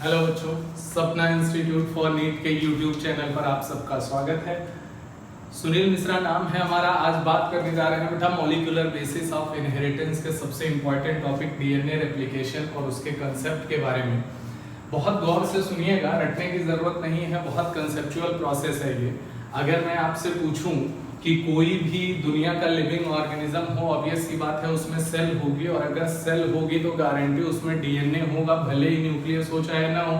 Hello बच्चों, सपना institute for NEET के यूट्यूब चैनल पर आप सबका स्वागत है। सुनील मिश्रा नाम है हमारा। आज बात करने जा रहे हैं बेटा मॉलिक्यूलर बेसिस ऑफ इनहेरिटेंस के सबसे इंपॉर्टेंट टॉपिक डीएनए रेप्लिकेशन और उसके कंसेप्ट के बारे में। बहुत गौर से सुनिएगा, रटने की जरूरत नहीं है, बहुत कंसेप्चुअल प्रोसेस है ये। अगर मैं आपसे पूछूं कि कोई भी दुनिया का लिविंग ऑर्गेनिज्म हो, ऑब्वियस सी बात है उसमें सेल होगी, और अगर सेल होगी तो गारंटी उसमें डीएनए होगा, भले ही न्यूक्लियस हो चाहे ना हो।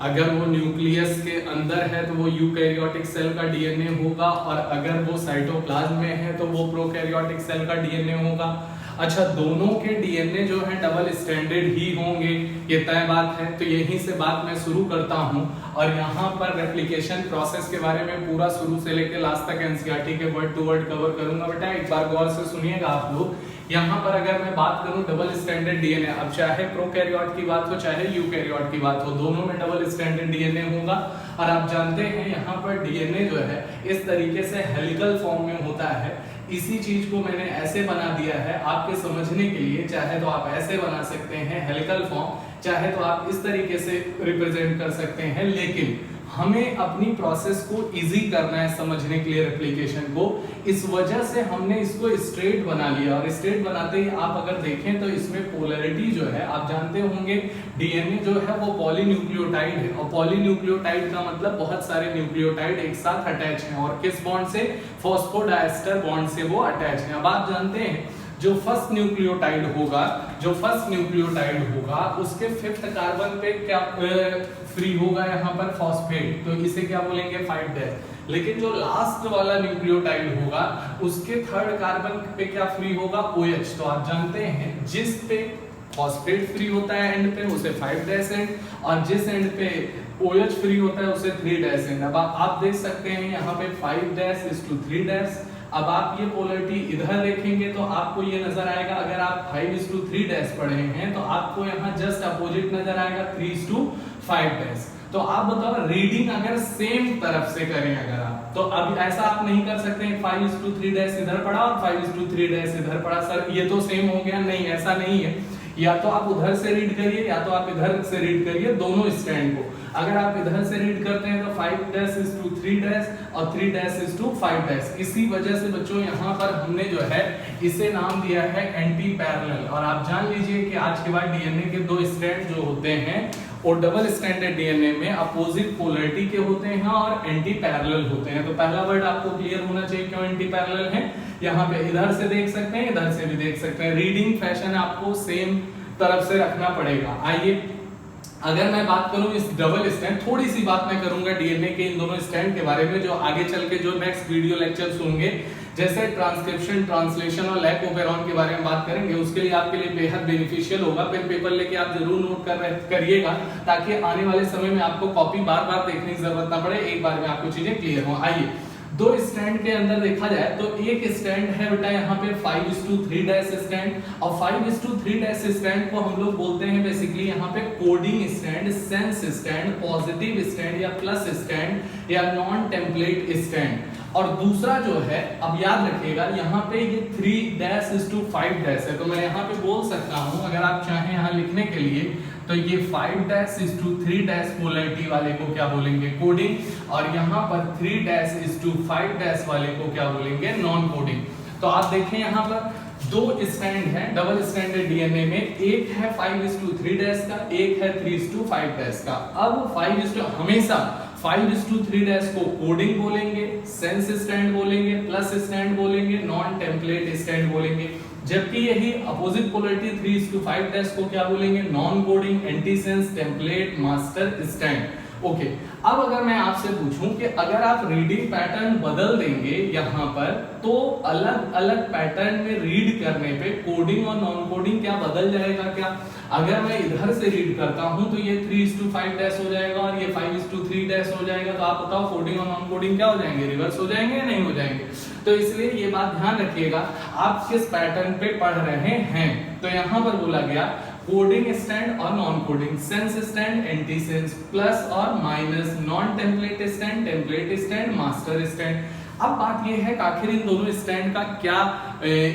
अगर वो न्यूक्लियस के अंदर है तो वो यूकैरियोटिक सेल का डीएनए होगा, और अगर वो साइटोप्लाज्म में है तो वो प्रोकैरियोटिक सेल का डीएनए होगा। अच्छा, दोनों के डीएनए जो है डबल स्टैंडर्ड ही होंगे, ये तय बात है। तो यहीं से बात मैं शुरू करता हूं, और यहाँ पर रेप्लिकेशन प्रोसेस के बारे में पूरा शुरू से लेकर लास्ट तक एनसीईआरटी के वर्ड टू वर्ड कवर करूंगा। बेटा एक बार गौर से सुनिएगा आप लोग। यहाँ पर अगर मैं बात करूं डबल स्टैंडर्ड डीएनए, अब चाहे प्रोकैरियोट की बात हो चाहे यूकैरियोट की बात हो, दोनों में डबल स्टैंडर्ड डीएनए होगा। और आप जानते हैं यहाँ पर डीएनए जो है इस तरीके से हेलिकल फॉर्म में होता है। इसी चीज को मैंने ऐसे बना दिया है आपके समझने के लिए। चाहे तो आप ऐसे बना सकते हैं हेलिकल फॉर्म, चाहे तो आप इस तरीके से रिप्रेजेंट कर सकते हैं, लेकिन हमें अपनी प्रोसेस को इजी करना है समझने के लिए रेप्लिकेशन को। इस वजह से हमने इसको स्ट्रेट बना लिया, और स्ट्रेट बनाते ही आप अगर देखें तो इसमें पोलैरिटी जो है, आप जानते होंगे डीएनए जो है वो पॉलीन्यूक्लियोटाइड है, और पॉलीन्यूक्लियोटाइड का मतलब बहुत सारे न्यूक्लियोटाइड एक साथ अटैच हैं, और किस बॉन्ड से? फॉस्फोडाइस्टर बॉन्ड से वो अटैच हैं। अब आप जानते हैं जो फर्स्ट न्यूक्लियोटाइड होगा उसके फिफ्थ कार्बन पे क्या फ्री होगा? यहाँ पर फॉस्फेट, तो इसे क्या बोलेंगे? 5'। लेकिन जो लास्ट वाला न्यूक्लियोटाइड होगा उसके थर्ड कार्बन पे क्या फ्री होगा? OH। तो आप जानते हैं जिस पे फॉस्फेट फ्री होता है एंड पे उसे 5' एंड, और जिस एंड पे OH फ्री होता है उसे 3' एंड। अब आप देख सकते हैं यहाँ पे 5'3'। अब आप ये पोलैरिटी इधर देखेंगे तो आपको ये नजर आएगा, अगर आप 5:3' पढ़े हैं तो आपको यहाँ जस्ट अपोजिट नजर आएगा 3:5'। तो आप बताओ रीडिंग अगर सेम तरफ से करें अगर आप, तो अब ऐसा आप नहीं कर सकते हैं 5:3' इधर पढ़ा और 5:3' इधर पढ़ा, सर ये तो सेम हो गया। नहीं, ऐसा नहीं है। या तो आप उधर से रीड करिए या तो आप इधर से रीड करिए, दोनों स्टैंड को। अगर आप इधर से रीड करते हैं तो 5'3' और 3'5'। इसी वजह से बच्चों यहाँ पर हमने जो है इसे नाम दिया है एंटी पैरेलल। और आप जान लीजिए कि आज के बाद डीएनए के दो स्ट्रैंड जो होते हैं और डबल स्टैंडर्ड डीएनए में अपोजिट पोलैरिटी के होते हैं और एंटी पैरेलल होते हैं। तो पहला वर्ड आपको क्लियर होना चाहिए क्यों एंटी पैरेलल है। यहाँ पे इधर से देख सकते हैं, इधर से भी देख सकते हैं, रीडिंग फैशन आपको सेम तरफ से रखना पड़ेगा। आइए अगर मैं बात करूं इस डबल स्टैंड, थोड़ी सी बात मैं करूंगा डीएनए के इन दोनों स्टैंड के बारे में, जो आगे चल के जो नेक्स्ट वीडियो लेक्चर होंगे, जैसे ट्रांसक्रिप्शन, ट्रांसलेशन और लैक ओपेरॉन के बारे में बात करेंगे, उसके लिए आपके लिए बेहद बेनिफिशियल होगा। पेन पेपर लेके आप जरूर नोट करिएगा, ताकि आने वाले समय में आपको कॉपी बार बार देखने की जरूरत ना पड़े, एक बार में आपको चीजें क्लियर हो। आइए दो स्टैंड के अंदर देखा जाए तो एक स्टैंड है बेटा यहाँ पे 5:3' स्टैंड, और 5:3' स्टैंड को हम लोग बोलते हैं बेसिकली यहाँ पे coding stand, sense stand, positive stand या प्लस स्टैंड या नॉन टेम्पलेट स्टैंड। और दूसरा जो है, अब याद रखिएगा यहाँ पे ये 3'5' है, तो मैं यहाँ पे बोल सकता हूँ अगर आप चाहें यहाँ लिखने के लिए, तो ये 5'3' पोलैरिटी वाले को क्या बोलेंगे? कोडिंग, और यहाँ पर 3'5' वाले को क्या बोलेंगे? Non coding. तो आप देखें यहाँ पर दो स्टैंड हैं डबल स्टैंडर्ड डीएनए में, एक है 5:3' का, एक है 3:5' का। अब हमेशा 5:3' को कोडिंग बोलेंगे, सेंस स्टैंड बोलेंगे, प्लस स्टैंड बोलेंगे, नॉन टेम्पलेट स्टैंड बोलेंगे। जबकि यही अपोजिट पोलैरिटी 3:5' को क्या बोलेंगे? Non coding, anti sense, template, master stand. Okay, अब अगर मैं आपसे पूछूं कि अगर आप रीडिंग पैटर्न बदल देंगे यहाँ पर, तो अलग अलग पैटर्न में रीड करने पे कोडिंग और नॉन कोडिंग क्या बदल जाएगा क्या? अगर मैं इधर से रीड करता हूं तो ये 3:5' हो जाएगा और ये 5:3' हो जाएगा, तो आप बताओ कोडिंग और नॉन कोडिंग क्या हो जाएंगे? रिवर्स हो जाएंगे या नहीं हो जाएंगे? तो इसलिए ये बात ध्यान रखिएगा आप किस पैटर्न पे पढ़ रहे हैं। तो यहाँ पर बोला गया कोडिंग स्टैंड और non coding, sense strand, anti sense, plus और minus, non template strand, template strand, master strand. अब बात यह है कि आखिर इन दोनों स्टैंड का क्या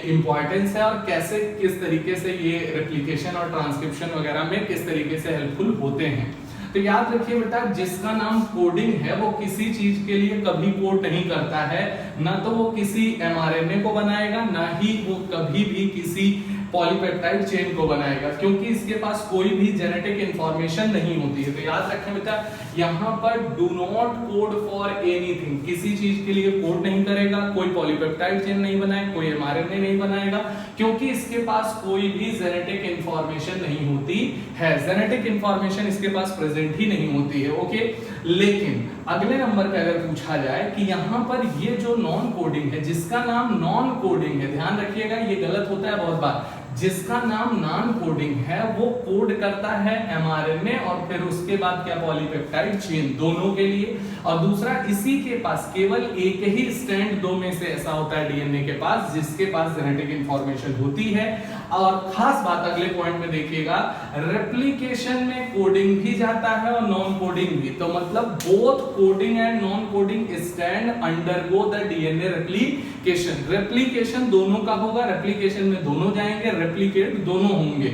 इंपॉर्टेंस है और कैसे किस तरीके से ये रेप्लिकेशन और ट्रांसक्रिप्शन वगैरह में किस तरीके से हेल्पफुल होते हैं। तो याद रखिए बेटा, जिसका नाम कोडिंग है वो किसी चीज के लिए कभी कोड नहीं करता है, ना तो वो किसी mRNA को बनाएगा, ना ही वो कभी भी किसी पॉलीपेप्टाइड चेन को बनाएगा, क्योंकि इसके पास कोई भी जेनेटिक इंफॉर्मेशन नहीं होती है। तो याद रखें बेटा, यहाँ पर do not code for anything, किसी चीज के लिए कोड नहीं करेगा, कोई पॉलीपेप्टाइड चेन नहीं बनाएगा, कोई mRNA नहीं बनाएगा, क्योंकि इसके पास कोई भी जेनेटिक इंफॉर्मेशन नहीं होती है, जेनेटिक इंफॉर्मेशन इसके पास प्रेजेंट ही नहीं होती है। ओके, लेकिन अगले नंबर पे अगर पूछा जाए कि यहाँ पर ये जो नॉन कोडिंग है, जिसका नाम नॉन कोडिंग है, ध्यान रखिएगा ये गलत होता है बहुत बार, जिसका नाम नॉन कोडिंग है वो कोड करता है mRNA और फिर उसके बाद क्या पॉलीपेप्टाइड चेन दोनों के लिए, और दूसरा इसी के पास केवल एक ही स्ट्रैंड दो में से ऐसा होता है डीएनए के पास जिसके पास जेनेटिक इंफॉर्मेशन होती है। और खास बात अगले पॉइंट में देखिएगा, रेप्लिकेशन में कोडिंग भी जाता है और नॉन कोडिंग भी, तो मतलब both coding and non coding stand undergo the DNA replication. Replication दोनों का होगा, रेप्लिकेशन में दोनों जाएंगे, रेप्लिकेट दोनों होंगे,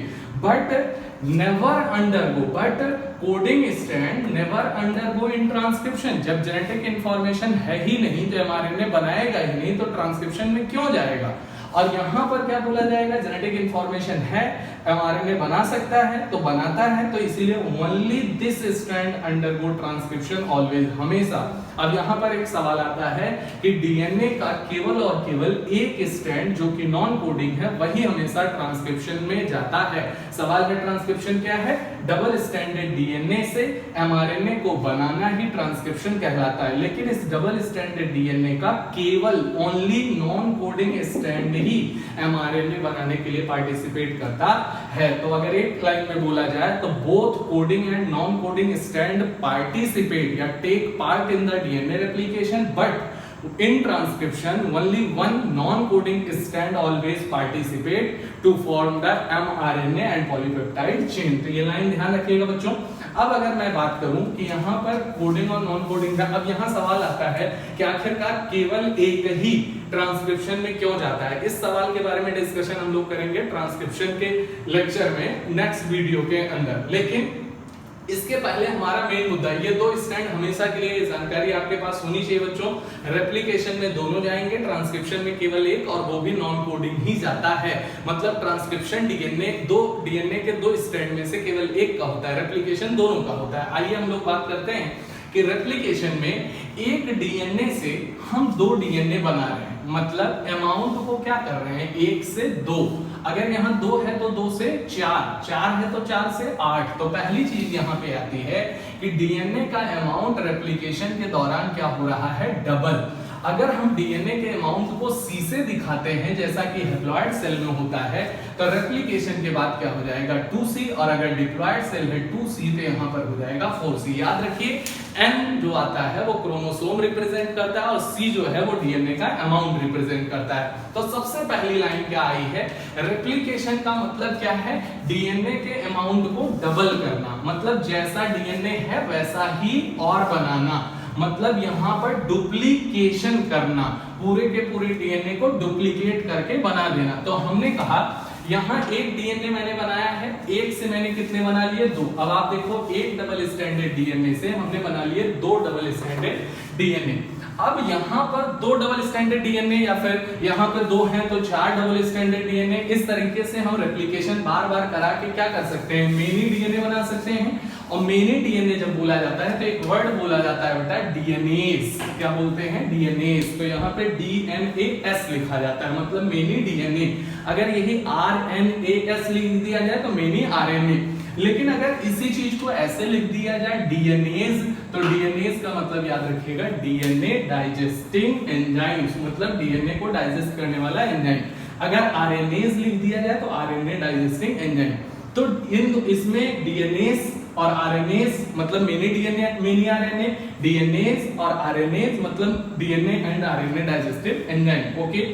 but never undergo, but coding stand never undergo in transcription. जब जेनेटिक इंफॉर्मेशन है ही नहीं तो mRNA बनाएगा ही नहीं, तो ट्रांसक्रिप्शन में क्यों जाएगा। और यहां पर क्या बोला जाएगा, जेनेटिक इंफॉर्मेशन है, mRNA बना सकता है तो बनाता है, तो इसीलिए only this strand undergo transcription always, हमेशा। अब यहां पर एक सवाल आता है कि डीएनए का केवल और केवल एक स्ट्रैंड जो कि नॉन कोडिंग है वही हमेशा ट्रांसक्रिप्शन में जाता है। सवाल में ट्रांसक्रिप्शन क्या है, डबल स्ट्रैंडेड डीएनए से mRNA को बनाना ही ट्रांसक्रिप्शन कहलाता है, लेकिन इस डबल स्ट्रैंडेड डीएनए का केवल ओनली नॉन कोडिंग स्ट्रैंड ही mRNA बनाने के लिए पार्टिसिपेट करता है। तो अगर एक लाइन में बोला जाए तो both coding and non coding strand participate या take part in the DNA replication, but in transcription only one non-coding strand always participate to form the mRNA and polypeptide chain। तो ये लाइन ध्यान रखिएगा बच्चों। अब अगर मैं बात करूं कि यहाँ पर कोडिंग और नॉन कोडिंग का, अब यहाँ सवाल आता है कि आखिरकार केवल एक ही ट्रांसक्रिप्शन में क्यों जाता है। इस सवाल के बारे में डिस्कशन हम लोग करेंगे ट्रांसक्रिप्शन के लेक्चर में नेक्स्ट वीडियो के अंदर, लेकिन इसके पहले हमारा मेन मुद्दा, ये दो स्टैंड हमेशा के लिए जानकारी आपके पास होनी चाहिए बच्चों। रेप्लिकेशन में दोनों जाएंगे, ट्रांसक्रिप्शन में केवल एक, और वो भी नॉन कोडिंग ही जाता है। मतलब ट्रांसक्रिप्शन डीएनए के दो स्टैंड में से केवल एक का होता है, रेप्लिकेशन दोनों का होता है। आइए हम लोग बात करते हैं कि रेप्लिकेशन में एक डीएनए से हम दो डीएनए बना रहे हैं, मतलब अमाउंट को क्या कर रहे हैं, 1 से 2। अगर यहाँ 2 है तो 2 से 4, 4 है तो 4 से 8। तो पहली चीज यहाँ पे आती है कि डीएनए का अमाउंट रेप्लिकेशन के दौरान क्या हो रहा है, डबल। अगर हम डीएनए के अमाउंट को C से दिखाते हैं जैसा कि हैप्लॉइड सेल में होता है, तो रेप्लिकेशन के बाद क्या हो जाएगा 2C, और अगर डिप्लॉइड सेल है 2C तो यहाँ पर हो जाएगा 4C। याद रखिए N जो आता है वो क्रोमोसोम रिप्रेजेंट करता है और C जो है वो डीएनए का अमाउंट रिप्रेजेंट करता है। तो सबसे पहली लाइन क्या आई है, रेप्लिकेशन का मतलब क्या है, डीएनए के अमाउंट को डबल करना, मतलब जैसा डीएनए है वैसा ही और बनाना, मतलब यहाँ पर डुप्लीकेशन करना, पूरे के पूरे डीएनए को डुप्लीकेट करके बना देना। तो हमने कहा यहाँ एक डीएनए मैंने बनाया है, एक से मैंने कितने बना लिए, 2। अब आप देखो एक डबल स्ट्रैंडेड डीएनए से हमने बना लिए 2 डबल स्ट्रैंडेड डीएनए। अब यहाँ पर 2 डबल स्ट्रैंडेड डीएनए या फिर यहाँ पर 2 हैं तो 4 डबल स्ट्रैंडेड डीएनए, इस तरीके से हम रेप्लिकेशन बार बार करा के क्या कर सकते हैं, मेनी डीएनए बना सकते हैं। और मेनी डीएनए जब बोला जाता है तो एक वर्ड बोला जाता है बेटा डीएनएस, क्या बोलते हैं, डीएनएस। तो यहाँ पे डीएनएस लिखा जाता है, मतलब मेनी डीएनए। अगर यही आरएनएस लिख दिया जाए तो मेनी आरएनए, लेकिन अगर इसी चीज को ऐसे लिख दिया जाए डीएनएस, तो डीएनएस का मतलब याद रखिएगा डीएनए डाइजेस्टिंग एंजाइम्स, मतलब डीएनए को डाइजेस्ट करने वाला एंजाइम। अगर आरएनएस लिख दिया जाए तो आरएनए डाइजेस्टिंग एंजाइम। तो इसमें डीएनएस और आरएनएस मतलब many DNA many RNA, DNS और आरएनएस मतलब DNA and RNA digestive enzyme. Okay,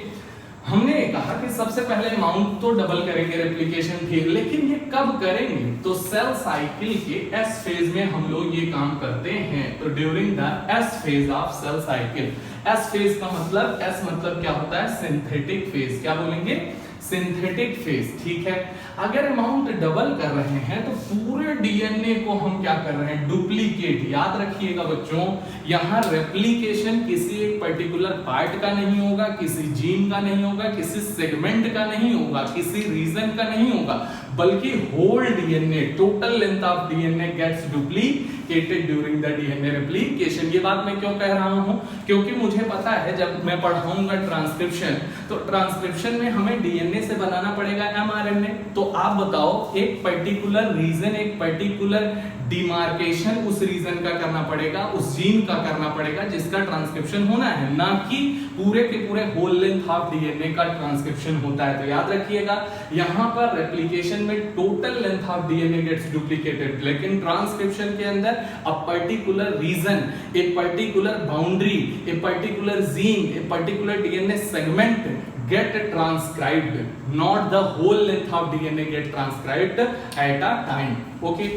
हमने कहा कि सबसे पहले अमाउंट तो डबल करेंगे रेप्लिकेशन भी, लेकिन ये कब करेंगे, तो सेल साइकिल के एस फेज में हम लोग ये काम करते हैं। तो during the S phase of cell cycle. S phase का मतलब, एस मतलब क्या होता है, सिंथेटिक फेज। क्या बोलेंगे, सिंथेटिक फेज, ठीक है। अगर अमाउंट डबल कर रहे हैं तो पूरे डीएनए को हम क्या कर रहे हैं, डुप्लीकेट। याद रखिएगा बच्चों, यहाँ रेप्लिकेशन किसी एक पर्टिकुलर पार्ट का नहीं होगा, किसी जीन का नहीं होगा, किसी सेगमेंट का नहीं होगा, किसी रीजन का नहीं होगा, बल्कि whole DNA, total length of DNA gets duplicated during the DNA replication. ये बात मैं क्यों कह रहा हूं, क्योंकि मुझे पता है जब मैं पढ़ाऊंगा ट्रांसक्रिप्शन, तो ट्रांसक्रिप्शन में हमें डीएनए से बनाना पड़ेगा एमआरएनए। तो आप बताओ, एक पर्टिकुलर रीजन, एक पर्टिकुलर डिमार्केशन उस रीजन का करना पड़ेगा, उस जीन का करना पड़ेगा जिसका ट्रांसक्रिप्शन होना है, ना कि पूरे के पूरे होल लेंथ ऑफ डीएनए का ट्रांसक्रिप्शन होता है। तो याद रखिएगा, यहां पर रेप्लिकेशन में total length of DNA gets duplicated, लेकिन ट्रांसक्रिप्शन के अंदर a particular region, a particular boundary, a particular gene, a particular DNA segment get transcribed, not the whole length of DNA get transcribed at a time. Okay,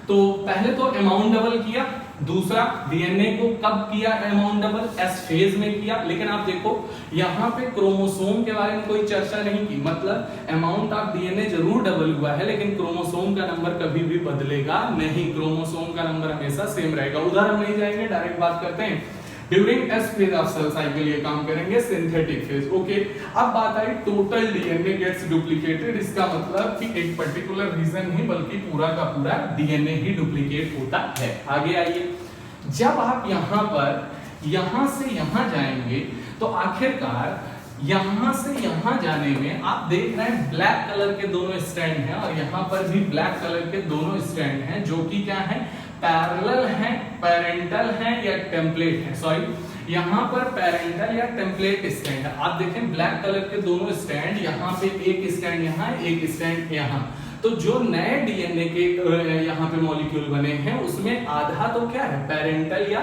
तो पहले तो amount double किया, दूसरा DNA को कब किया अमाउंट डबल, एस फेज में किया। लेकिन आप देखो यहाँ पे क्रोमोसोम के बारे में कोई चर्चा नहीं की, मतलब अमाउंट ऑफ डीएनए जरूर डबल हुआ है, लेकिन क्रोमोसोम का नंबर कभी भी बदलेगा नहीं, क्रोमोसोम का नंबर हमेशा सेम रहेगा। उधर हम नहीं जाएंगे, डायरेक्ट बात करते हैं during S phase of cell cycle, ये काम करेंगे सिंथेटिक फेज। ओके, अब बात आई टोटल डीएनए गेट्स डुप्लीकेटेड, इसका मतलब कि एक पर्टिकुलर रीजन ही बल्कि पूरा का पूरा डीएनए ही डुप्लीकेट होता है। आगे आइए, जब आप यहाँ पर यहाँ से यहाँ जाएंगे तो आखिरकार यहां से यहां जाने में आप देख रहे हैं ब्लैक कलर के दोनों स्ट्रैंड हैं, और यहां पर भी ब्लैक कलर के दोनों स्ट्रैंड हैं, जो कि क्या है, पैरेलल हैं, पेरेंटल हैं या टेम्पलेट हैं। सॉरी, यहां पर पेरेंटल या टेम्पलेट स्टैंड है। आप देखें ब्लैक कलर के दोनों स्टैंड, यहां पे एक स्टैंड यहां, एक स्टैंड यहां। तो जो नए डीएनए के यहाँ पे मॉलिक्यूल बने हैं उसमें आधा तो क्या है, पेरेंटल या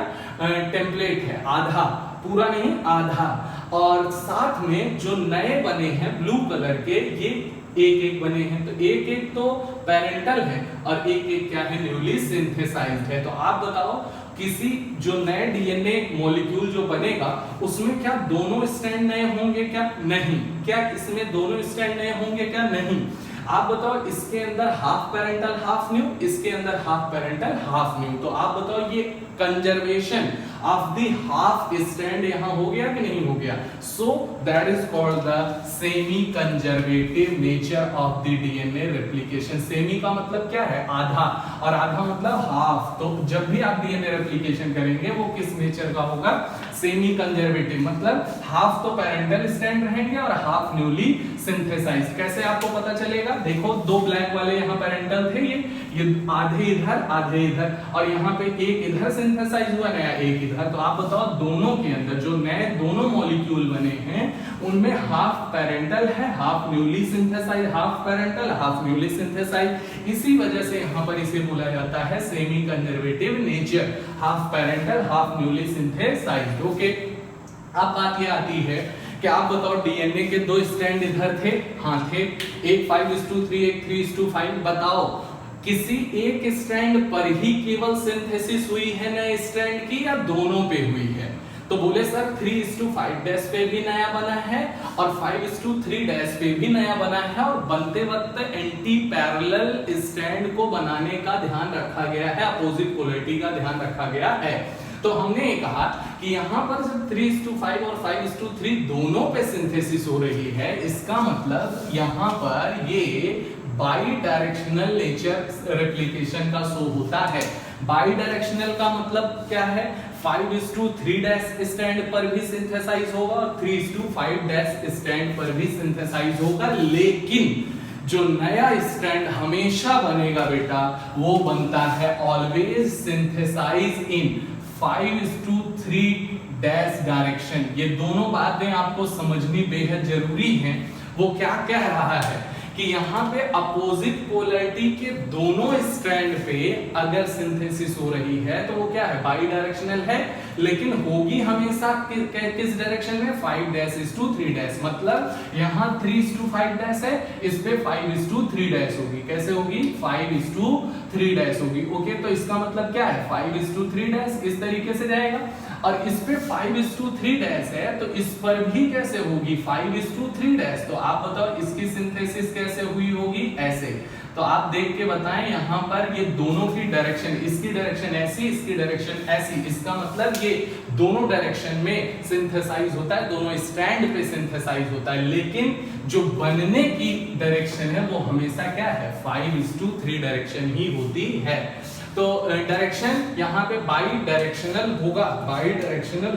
टेम्पलेट है, आधा, पूरा नहीं आधा। और साथ में जो नए बने हैं ब्लू कलर के, ये एक एक बने हैं, तो एक एक तो पेरेंटल है और एक एक क्या है, न्यूली सिंथेसाइज्ड है। तो आप बताओ, किसी जो नए डीएनए मॉलिक्यूल जो बनेगा उसमें क्या दोनों स्ट्रैंड नए होंगे क्या, नहीं। क्या इसमें दोनों स्ट्रैंड नए होंगे क्या, नहीं। आप बताओ, इसके अंदर हाफ पेरेंटल हाफ न्यू, इसके अंदर हाफ पेरेंटल हाफ न्यू, तो आप बताओ ये conservation of the half strand यहां हो गया कि नहीं हो गया। So that is called the semi conservative nature of the DNA replication. Semi का मतलब क्या है, आधा, और आधा मतलब हाफ। तो जब भी आप डीएनए रेप्लिकेशन करेंगे वो किस नेचर का होगा, सेमी कंजर्वेटिव, मतलब हाफ तो पेरेंटल स्ट्रैंड रहेंगे और हाफ न्यूली सिंथेसाइज। कैसे आपको पता चलेगा, देखो दो ब्लैक वाले यहाँ पेरेंटल थे, ये आधे इधर आधे इधर, और यहाँ पे एक इधर सिंथेसाइज हुआ, नया एक इधर। तो आप बताओ दोनों के अंदर जो नए दोनों मॉलिक्यूल बने हैं उनमें हाफ पेरेंटल है, half newly synthesise, half parental half newly synthesise. इसी वजह से यहाँ पर इसे बोला जाता है semi conservative nature, half parental half newly synthesised. Okay, अब बात ये आती है कि आप बताओ डीएनए के दो स्ट्रैंड इधर थे, हाँ थे, एक 5:3 एक 3:5। बताओ किसी एक स्ट्रैंड पर ही केवल सिंथेसिस हुई है नए स्ट्रैंड की या दोनों पे हुई है। तो बोले सर 3:5 पे भी नया बना है और 5:3 पे भी नया बना है, और बनते वक्त एंटी पैरेलल स्ट्रैंड को बनाने का ध्यान रखा गया है, अपोजिट पोलैरिटी का ध्यान रखा गया है। तो हमने कहा कि यहाँ पर जब 3:5 और 5:3 दोनों पे सिंथेसिस हो रही है, इसका मतलब यहाँ पर ये बाई डायरेक्शनल नेचर रेप्लिकेशन का शो होता है। बाई डायरेक्शनल का मतलब क्या है, 5:3 स्टैंड पर भी सिंथेसाइज होगा और 3:5 स्टैंड पर भी सिंथेसाइज होगा, लेकिन जो नया स्ट्रैंड हमेशा बनेगा बेटा वो बनता है ऑलवेज सिंथेसाइज इन 5:3 डायरेक्शन। ये दोनों बातें आपको समझनी बेहद जरूरी हैं। वो क्या कह रहा है कि यहाँ पे अपोजिट पोलैरिटी के दोनों स्ट्रैंड पे अगर सिंथेसिस हो रही है तो वो क्या है, बाई डायरेक्शनल है, लेकिन होगी हमेशा किस डायरेक्शन में, 5:3, मतलब यहाँ 3:5 है, इस पे 5:3 होगी। कैसे होगी, 5:3 3 डैश होगी। ओके, तो इसका मतलब क्या है 5:3 डैश इस तरीके से जाएगा। और इस पे 5:3 डैश है तो इस पर भी कैसे होगी 5:3 डैश। तो आप बताओ इसकी सिंथेसिस कैसे हुई होगी, ऐसे। तो आप देख के बताएं, यहाँ पर ये दोनों की डायरेक्शन, इसकी डायरेक्शन ऐसी, इसकी डायरेक्शन ऐसी, इसका मतलब ये दोनों डायरेक्शन में सिंथेसाइज होता है, दोनों स्ट्रैंड पे सिंथेसाइज होता है। लेकिन जो बनने की डायरेक्शन है वो हमेशा क्या है 5:3 डायरेक्शन ही होती है। तो डायरेक्शन यहाँ पे बाई डायरेक्शनल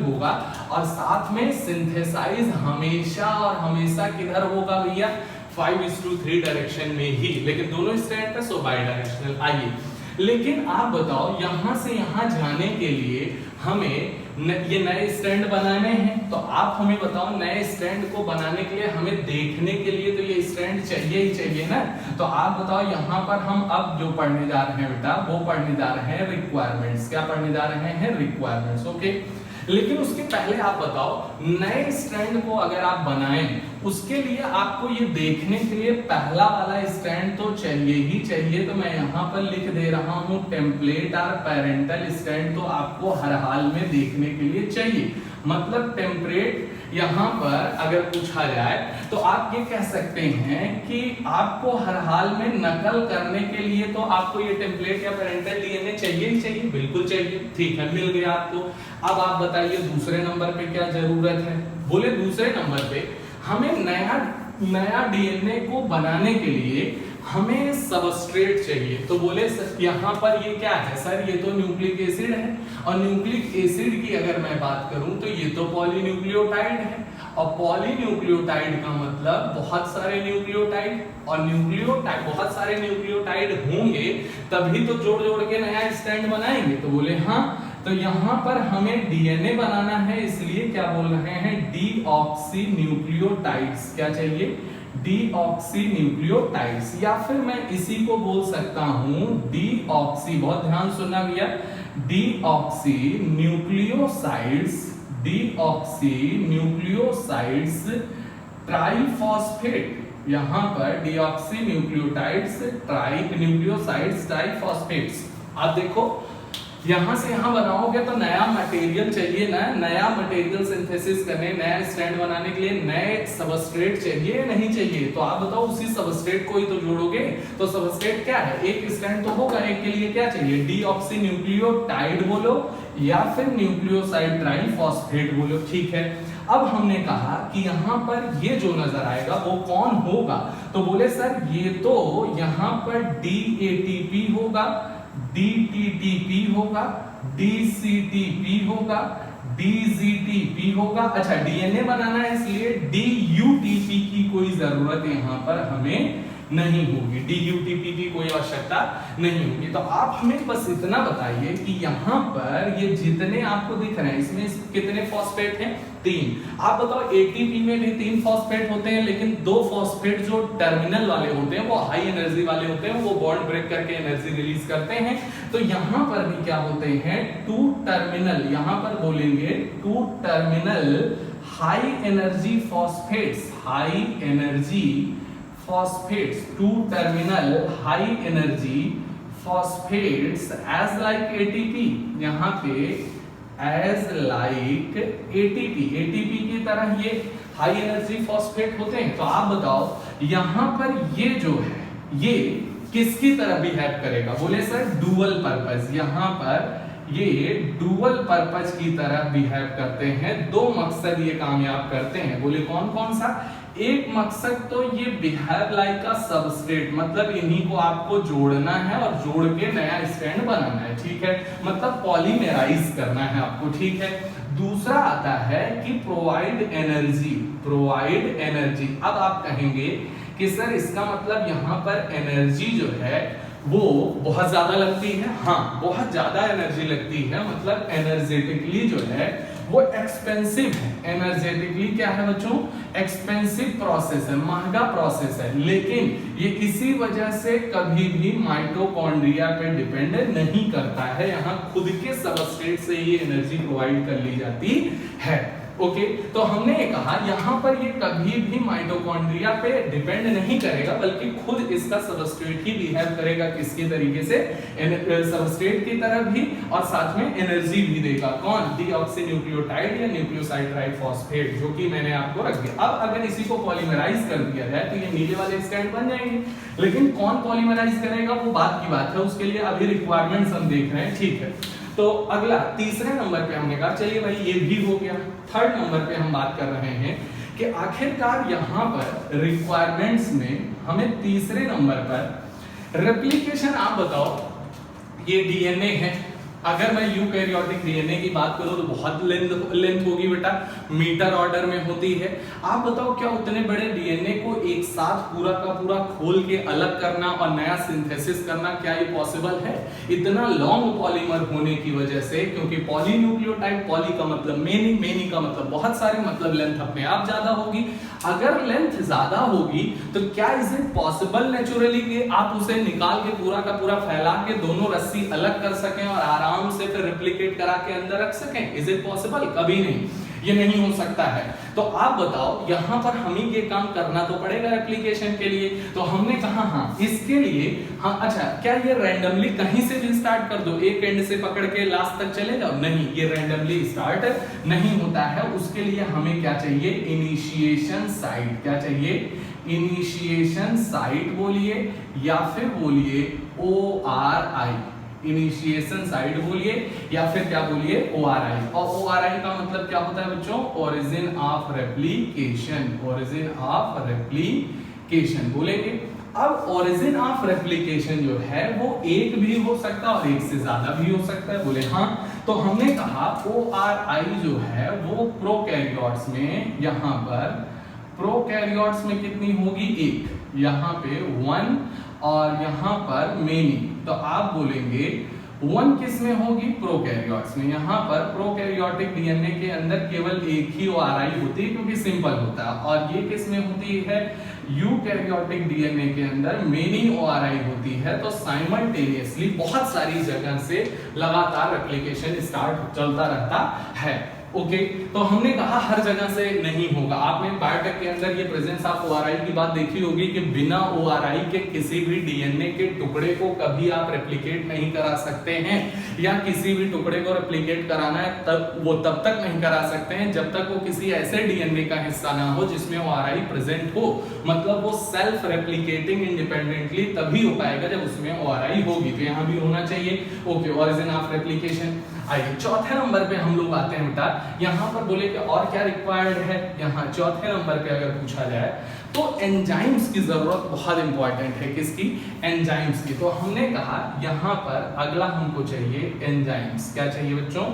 होगा और साथ में सिंथेसाइज हमेशा और हमेशा किधर होगा भैया 5:3 डायरेक्शन में ही, लेकिन दोनों स्ट्रैंड पे सो बाई डायरेक्शनल। आइए, लेकिन आप बताओ यहां से यहां जाने के लिए हमें ये नए स्टैंड बनाने हैं। तो आप हमें बताओ नए स्टैंड को बनाने के लिए हमें देखने के लिए तो ये स्टैंड चाहिए ही चाहिए ना। तो आप बताओ यहाँ पर हम अब जो पढ़ने जा रहे हैं बेटा वो पढ़ने जा रहे हैं रिक्वायरमेंट्स। क्या पढ़ने जा रहे हैं रिक्वायरमेंट्स। ओके, लेकिन उसके पहले आप बताओ नए स्टैंड को अगर आप बनाएं उसके लिए आपको ये देखने के लिए पहला वाला स्टैंड तो चाहिए ही चाहिए। तो मैं यहाँ पर लिख दे रहा हूँ टेम्पलेट और पेरेंटल स्टैंड तो आपको हर हाल में देखने के लिए चाहिए। मतलब टेम्पलेट यहाँ पर अगर पूछा जाए तो आप ये कह सकते हैं कि आपको हर हाल में नकल करने के लिए तो आपको ये टेम्पलेट या पेरेंटल डीएनए चाहिए ही चाहिए, बिल्कुल चाहिए। ठीक है, मिल गया आपको। अब आप बताइए दूसरे नंबर पे क्या जरूरत है। बोले दूसरे नंबर पे हमें नया डीएनए को बनाने के लिए हमें सबस्ट्रेट चाहिए। तो बोले यहाँ पर ये क्या है सर, ये तो न्यूक्लिक एसिड है और न्यूक्लिक एसिड की अगर मैं बात करूं तो ये तो पॉलीन्यूक्लियोटाइड है और पॉलीन्यूक्लियोटाइड का मतलब बहुत सारे न्यूक्लियोटाइड, और न्यूक्लियोटाइड बहुत सारे न्यूक्लियोटाइड होंगे तभी तो जोड़ जोड़ के नया स्टैंड बनाएंगे। तो बोले हाँ, तो यहाँ पर हमें डीएनए बनाना है, इसलिए क्या बोल रहे हैं डीऑक्सी न्यूक्लियोटाइड्स। क्या चाहिए डीऑक्सी न्यूक्लियोटाइड्स, या फिर मैं इसी को बोल सकता हूं डीऑक्सी, बहुत ध्यान सुनना भैया, deoxy nucleosides, deoxy nucleosides triphosphate. यहां पर डीऑक्सी न्यूक्लियोटाइड्स न्यूक्लियोसाइड्स ट्राइफॉस्फेट्स। आप देखो यहां से यहां बनाओगे तो नया मटेरियल चाहिए ना, नया मटेरियल सिंथेसिस करने, नया स्टैंड बनाने के लिए नए सबस्ट्रेट चाहिए या नहीं चाहिए। तो आप बताओ उसी सबस्ट्रेट को ही तो जोड़ोगे। तो सबस्ट्रेट क्या है, एक स्टैंड तो होगा, एक के लिए क्या चाहिए डीऑक्सी न्यूक्लियोटाइड बोलो या फिर न्यूक्लियोसाइड ट्राइफॉस्फेट बोलो। ठीक है, अब हमने कहा कि यहाँ पर ये जो नजर आएगा वो कौन होगा। तो बोले सर ये तो यहाँ पर डीएटीपी होगा, डीटीटीपी होगा, डीसीटीपी होगा, डीजीटीपी होगा। अच्छा, डीएनए बनाना है इसलिए डीयूटीपी की कोई जरूरत यहाँ पर हमें नहीं होगी, डीयूटीपी की कोई आवश्यकता नहीं होगी। तो आप हमें बस इतना बताइए कि यहाँ पर ये जितने आपको दिख रहे हैं इसमें कितने फॉस्फेट हैं, 3। आप बताओ एटीपी में भी 3 फॉस्फेट होते हैं, लेकिन 2 फॉस्फेट जो टर्मिनल वाले होते हैं वो हाई एनर्जी वाले होते हैं, वो बॉन्ड ब्रेक करके एनर्जी रिलीज करते हैं। तो यहाँ पर भी क्या होते हैं 2 टर्मिनल, यहाँ पर बोलेंगे 2 terminal high energy phosphates, high energy phosphates, 2 terminal high energy phosphates as like ATP। यहाँ पे as like ATP की तरह ये हाई एनर्जी फॉस्फेट होते हैं। तो आप बताओ यहाँ पर ये जो है ये किसकी तरह बिहेव करेगा। बोले सर डुअल पर्पस, यहाँ पर ये डुअल पर्पस की तरह बिहेव करते हैं। 2 मकसद ये कामयाब करते हैं। बोले कौन कौन सा। एक मकसद तो ये बिहेव लाइक अ सबस्ट्रेट, मतलब इन्हीं को आपको जोड़ना है और जोड़ के नया स्टैंड बनाना है। ठीक है, मतलब पॉलीमेराइज करना है आपको। ठीक है, दूसरा आता है कि प्रोवाइड एनर्जी, प्रोवाइड एनर्जी। अब आप कहेंगे कि सर इसका मतलब यहाँ पर एनर्जी जो है वो बहुत ज्यादा लगती है। हाँ, बहुत ज्यादा एनर्जी लगती है, मतलब एनर्जेटिकली जो है वो एक्सपेंसिव है। एनर्जेटिकली क्या है बच्चों, एक्सपेंसिव प्रोसेस है, महंगा प्रोसेस है। लेकिन ये इसी वजह से कभी भी माइटोकॉन्ड्रिया पे डिपेंड नहीं करता है, यहाँ खुद के सबस्ट्रेट से ये एनर्जी प्रोवाइड कर ली जाती है। ओके, तो हमने ये कहा यहाँ पर ये कभी भी माइटोकॉन्ड्रिया पे डिपेंड नहीं करेगा, बल्कि खुद इसका सबस्ट्रेट ही बिहेव करेगा किसके तरीके से, सबस्ट्रेट की तरह भी, और साथ में एनर्जी भी देगा। कौन? डीऑक्सीन्यूक्लियोटाइड या न्यूक्लियोसाइड ट्राइफॉस्फेट, जो कि मैंने आपको रख दिया। अब अगर इसी को पॉलीमराइज कर दिया जाए तो ये नीले वाले स्ट्रैंड बन जाएंगे, लेकिन कौन पॉलीमराइज करेगा वो बात की बात है, उसके लिए अभी रिक्वायरमेंट्स हम देख रहे हैं। ठीक है, तो अगला तीसरे नंबर पे हमने कहा चलिए भाई ये भी हो गया। थर्ड नंबर पे हम बात कर रहे हैं कि आखिरकार यहाँ पर रिक्वायरमेंट्स में हमें तीसरे नंबर पर रेप्लिकेशन, आप बताओ, ये डीएनए है। अगर मैं यूकैरियोटिक डीएनए की बात करूं तो बहुत लेंथ होगी बेटा, मीटर ऑर्डर में होती है। आप बताओ क्या उतने बड़े डीएनए को एक साथ पूरा का पूरा खोल के अलग करना और नया सिंथेसिस करना, क्या ये पॉसिबल है? इतना लॉन्ग पॉलीमर होने की वजह से, क्योंकि पॉलीन्यूक्लियोटाइड, पॉली का मतलब मेनी, मेनी का मतलब बहुत सारे, मतलब लेंथ अपने आप ज्यादा होगी। अगर लेंथ ज्यादा होगी तो क्या इज इट पॉसिबल नेचुरली कि आप उसे निकाल के पूरा का पूरा फैला के दोनों रस्सी अलग कर सकें और आराम से फिर रेप्लिकेट करा के अंदर रख सकें? Is it possible? कभी नहीं, ये नहीं हो सकता है। तो आप बताओ यहां पर हमें ये काम करना तो पड़ेगा रेप्लिकेशन के लिए। तो हमने कहा हाँ इसके लिए, हाँ अच्छा, क्या ये रैंडमली कहीं से भी स्टार्ट कर दो, एक एंड से पकड़ के लास्ट तक चले जाओ? नहीं, ये रैंडमली स्टार्ट नहीं होता है। उसके लिए हमें क्या चाहिए? Initiation site. क्या चाहिए? इनिशिएशन साइट बोलिए या फिर बोलिए ORI, इनिशिएशन साइट बोलिए या फिर क्या बोलिए ORI। और ORI का मतलब क्या होता है बच्चों? Origin of replication, origin of replication बोलेंगे। अब ओरिजिन ऑफ रेप्लिकेशन जो है वो एक भी हो सकता है और एक से ज्यादा भी हो सकता है, बोले हाँ। तो हमने कहा ORI जो है वो प्रोकैरियोट्स में, यहाँ पर प्रोकैरियोट्स में कितनी होगी? एक, यहाँ पे 1 और यहाँ पर मेनी। तो आप बोलेंगे 1 किस में होगी? प्रोकैरियोट्स में। यहाँ पर प्रोकैरियोटिक डीएनए के अंदर केवल एक ही ORI होती है क्योंकि सिंपल होता है, और ये किस में होती है? यूकैरियोटिक डीएनए के अंदर मेनी ORI होती है। तो साइमल्टेनियसली बहुत सारी जगह से लगातार रेप्लिकेशन स्टार्ट चलता रहता है। ओके, तो हमने कहा हर जगह से नहीं होगा। आपने बायोटेक के अंदर ये प्रेजेंस ऑफ ORI की बात देखी होगी कि बिना ORI के किसी भी डीएनए के टुकड़े को कभी आप रेप्लिकेट नहीं करा सकते हैं, या किसी भी टुकड़े को रेप्लिकेट कराना है तब तक नहीं करा सकते हैं जब तक वो किसी ऐसे डीएनए का हिस्सा ना हो जिसमें ORI प्रेजेंट हो। मतलब वो सेल्फ रेप्लिकेटिंग इंडिपेंडेंटली तभी हो पाएगा जब उसमें ORI होगी। तो यहाँ भी होना चाहिए। Okay, origin of replication. आइए चौथे नंबर पे हम लोग आते हैं बेटा। यहाँ पर बोले कि और क्या रिक्वायर्ड है? यहाँ चौथे नंबर पे अगर पूछा जाए तो एंजाइम्स की जरूरत बहुत इंपॉर्टेंट है। किसकी? एंजाइम्स की। तो हमने कहा यहाँ पर अगला हमको चाहिए एंजाइम्स। क्या चाहिए बच्चों?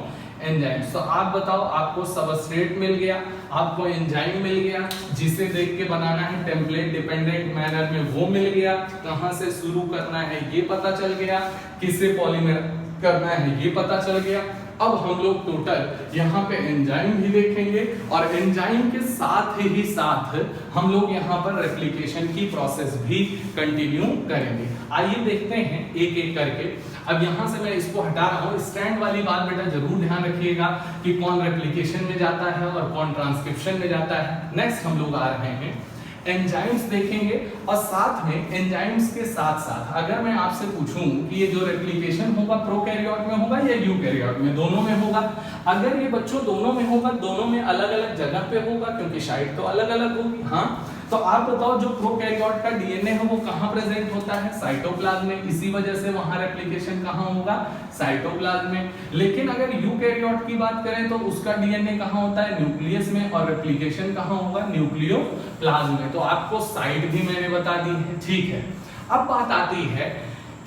एंजाइम्स। तो आप बताओ, आपको सबस्ट्रेट मिल गया, आपको एंजाइम मिल गया, जिसे देख के बनाना है टेम्पलेट डिपेंडेंट मैनर में, वो मिल गया। कहाँ से शुरू करना है ये पता चल गया, किसे पॉलीमर करना है ये पता चल गया। अब हम लोग टोटल यहाँ पे एंजाइम भी देखेंगे और एंजाइम के साथ ही साथ हम लोग यहाँ पर रेप्लिकेशन की प्रोसेस भी कंटिन्यू करेंगे। आइए देखते हैं एक एक करके। अब यहाँ से मैं इसको हटा रहा हूँ। स्ट्रैंड वाली बात बेटा जरूर ध्यान रखिएगा कि कौन रेप्लिकेशन में जाता है और कौन ट्रांसक्रिप्शन में जाता है। नेक्स्ट हम लोग आ रहे हैं एंजाइम्स देखेंगे, और साथ में एंजाइम्स के साथ साथ अगर मैं आपसे पूछूं कि ये जो रेप्लिकेशन होगा प्रोकैरियोट में होगा या यूकैरियोट में, दोनों में होगा। अगर ये बच्चों दोनों में होगा, दोनों में अलग अलग जगह पे होगा क्योंकि साइट तो अलग अलग होगी। हाँ, तो आप बताओ जो प्रोकैरियोट का डीएनए है वो कहाँ प्रेजेंट होता है? साइटोप्लाज्म में। इसी वजह से वहां रेप्लिकेशन कहाँ होगा? साइटोप्लाज्म में। लेकिन अगर यूकैरियोट की बात करें तो उसका डीएनए कहाँ होता है? न्यूक्लियस में। और रेप्लिकेशन कहाँ होगा? न्यूक्लियोप्लाज्म में। तो आपको साइट भी मैंने बता दी है। ठीक है, अब बात आती है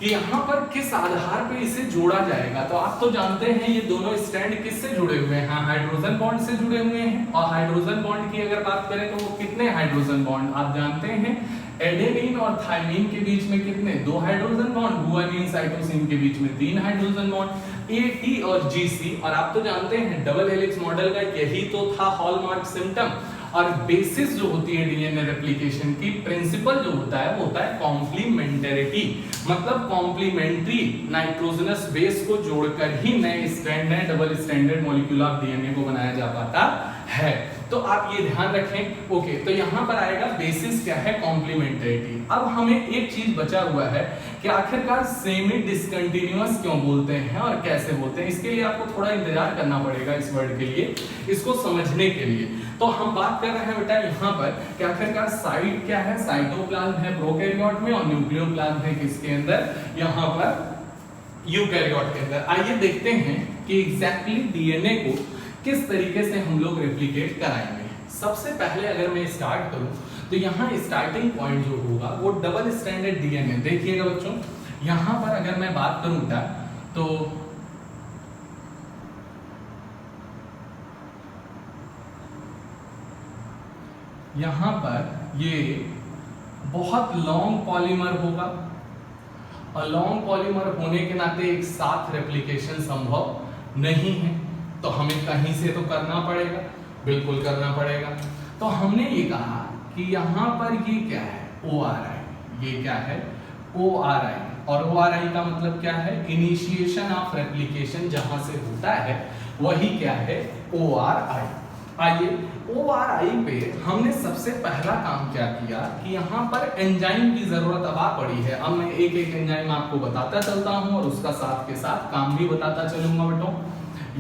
कि यहाँ पर किस आधार पे इसे जोड़ा जाएगा। तो आप तो जानते हैं ये दोनों स्ट्रैंड किससे जुड़े हुए हैं? हाइड्रोजन बॉन्ड से जुड़े हुए हैं। और हाइड्रोजन बॉन्ड की अगर बात करें तो वो कितने हाइड्रोजन बॉन्ड आप जानते हैं? एडेनिन और थाइमिन के बीच में कितने? 2 हाइड्रोजन बॉन्ड। गुआनिन साइटोसिन के बीच में 3 हाइड्रोजन बॉन्ड। AT और GC। और आप तो जानते हैं डबल हेलिक्स मॉडल का यही तो था हॉलमार्क सिम्टम। और बेसिस जो होती है डीएनए रेप्लिकेशन की, प्रिंसिपल जो होता है वो होता है कॉम्प्लीमेंटरिटी। मतलब कॉम्प्लीमेंट्री नाइट्रोजनस बेस को जोड़कर ही नए स्ट्रैंड, नए double stranded molecule of DNA को बनाया जा पाता है। तो आप ये ध्यान रखें। ओके, तो यहाँ पर आएगा बेसिस क्या है, कॉम्प्लीमेंट्रिटी। अब हमें एक चीज बचा हुआ है कि आखिरकार सेमी डिसकंटिन्यूअस क्यों बोलते हैं और कैसे बोलते हैं। इसके लिए आपको थोड़ा इंतजार करना पड़ेगा इस वर्ड के लिए, इसको समझने के लिए। तो हम बात कर रहे हैं बेटा यहाँ पर कि आखिरकार साइट क्या है, साइटोप्लाज्म है प्रोकैरियोट में और न्यूक्लियोप्लाज्म है किसके अंदर, यहाँ पर यूकैरियोट के अंदर। आइए देखते हैं कि एग्जैक्टली डीएनए को किस तरीके से हम लोग रेप्लिकेट कराएंगे। सबसे पहले अगर मैं स्टार्ट करूं तो यहाँ स्टार्टिंग पॉइंट जो होगा वो डबल स्ट्रैंडेड डीएनए। देखिएगा बच्चों, यहाँ पर अगर मैं बात करूं बेटा तो यहाँ पर ये बहुत लॉन्ग पॉलीमर होगा और लॉन्ग पॉलीमर होने के नाते एक साथ रेप्लिकेशन संभव नहीं है, तो हमें कहीं से तो करना पड़ेगा, बिल्कुल करना पड़ेगा। तो हमने ये कहा कि यहाँ पर ये क्या है, ORI। ये क्या है, ORI। और ORI का मतलब क्या है, इनिशिएशन ऑफ रेप्लिकेशन जहां से होता है वही क्या है, ORI। आइए ORI पे हमने सबसे पहला काम क्या किया कि यहाँ पर एंजाइम की जरूरत अब आ पड़ी है। अब मैं एक एक एंजाइम आपको बताता चलता हूँ और उसका साथ के साथ काम भी बताता चलूंगा बेटों।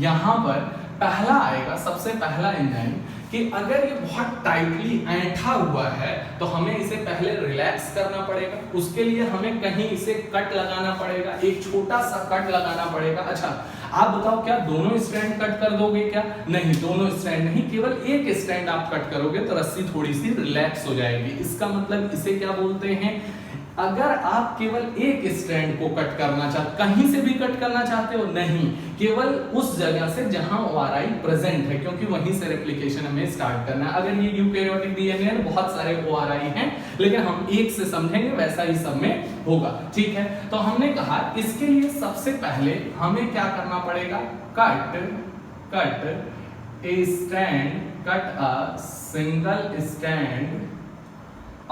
यहाँ पर पहला आएगा, सबसे पहला एंजाइम कि अगर ये बहुत टाइटली ऐंठा हुआ है तो हमें इसे पहले रिलैक्स करना पड़ेगा। उसके लिए हमें कहीं इसे कट लगाना पड़ेगा, एक छोटा सा कट लगाना पड़ेगा। अच्छा आप बताओ क्या दोनों स्ट्रैंड कट कर दोगे क्या? नहीं, दोनों स्ट्रैंड नहीं, केवल एक स्ट्रैंड आप कट करोगे तो रस्सी थोड़ी सी रिलैक्स हो जाएगी। इसका मतलब इसे क्या बोलते हैं, अगर आप केवल एक स्ट्रैंड को कट करना चाहते, कहीं से भी कट करना चाहते हो, नहीं, केवल उस जगह से जहां ORI प्रेजेंट है, क्योंकि वहीं से रेप्लिकेशन हमें स्टार्ट करना है। अगर ये यूकैरियोटिक डीएनए है बहुत सारे ORI हैं, लेकिन हम एक से समझेंगे, वैसा ही सब में होगा, ठीक है। तो हमने कहा इसके लिए सबसे पहले हमें क्या करना पड़ेगा, cut A strand, cut a single strand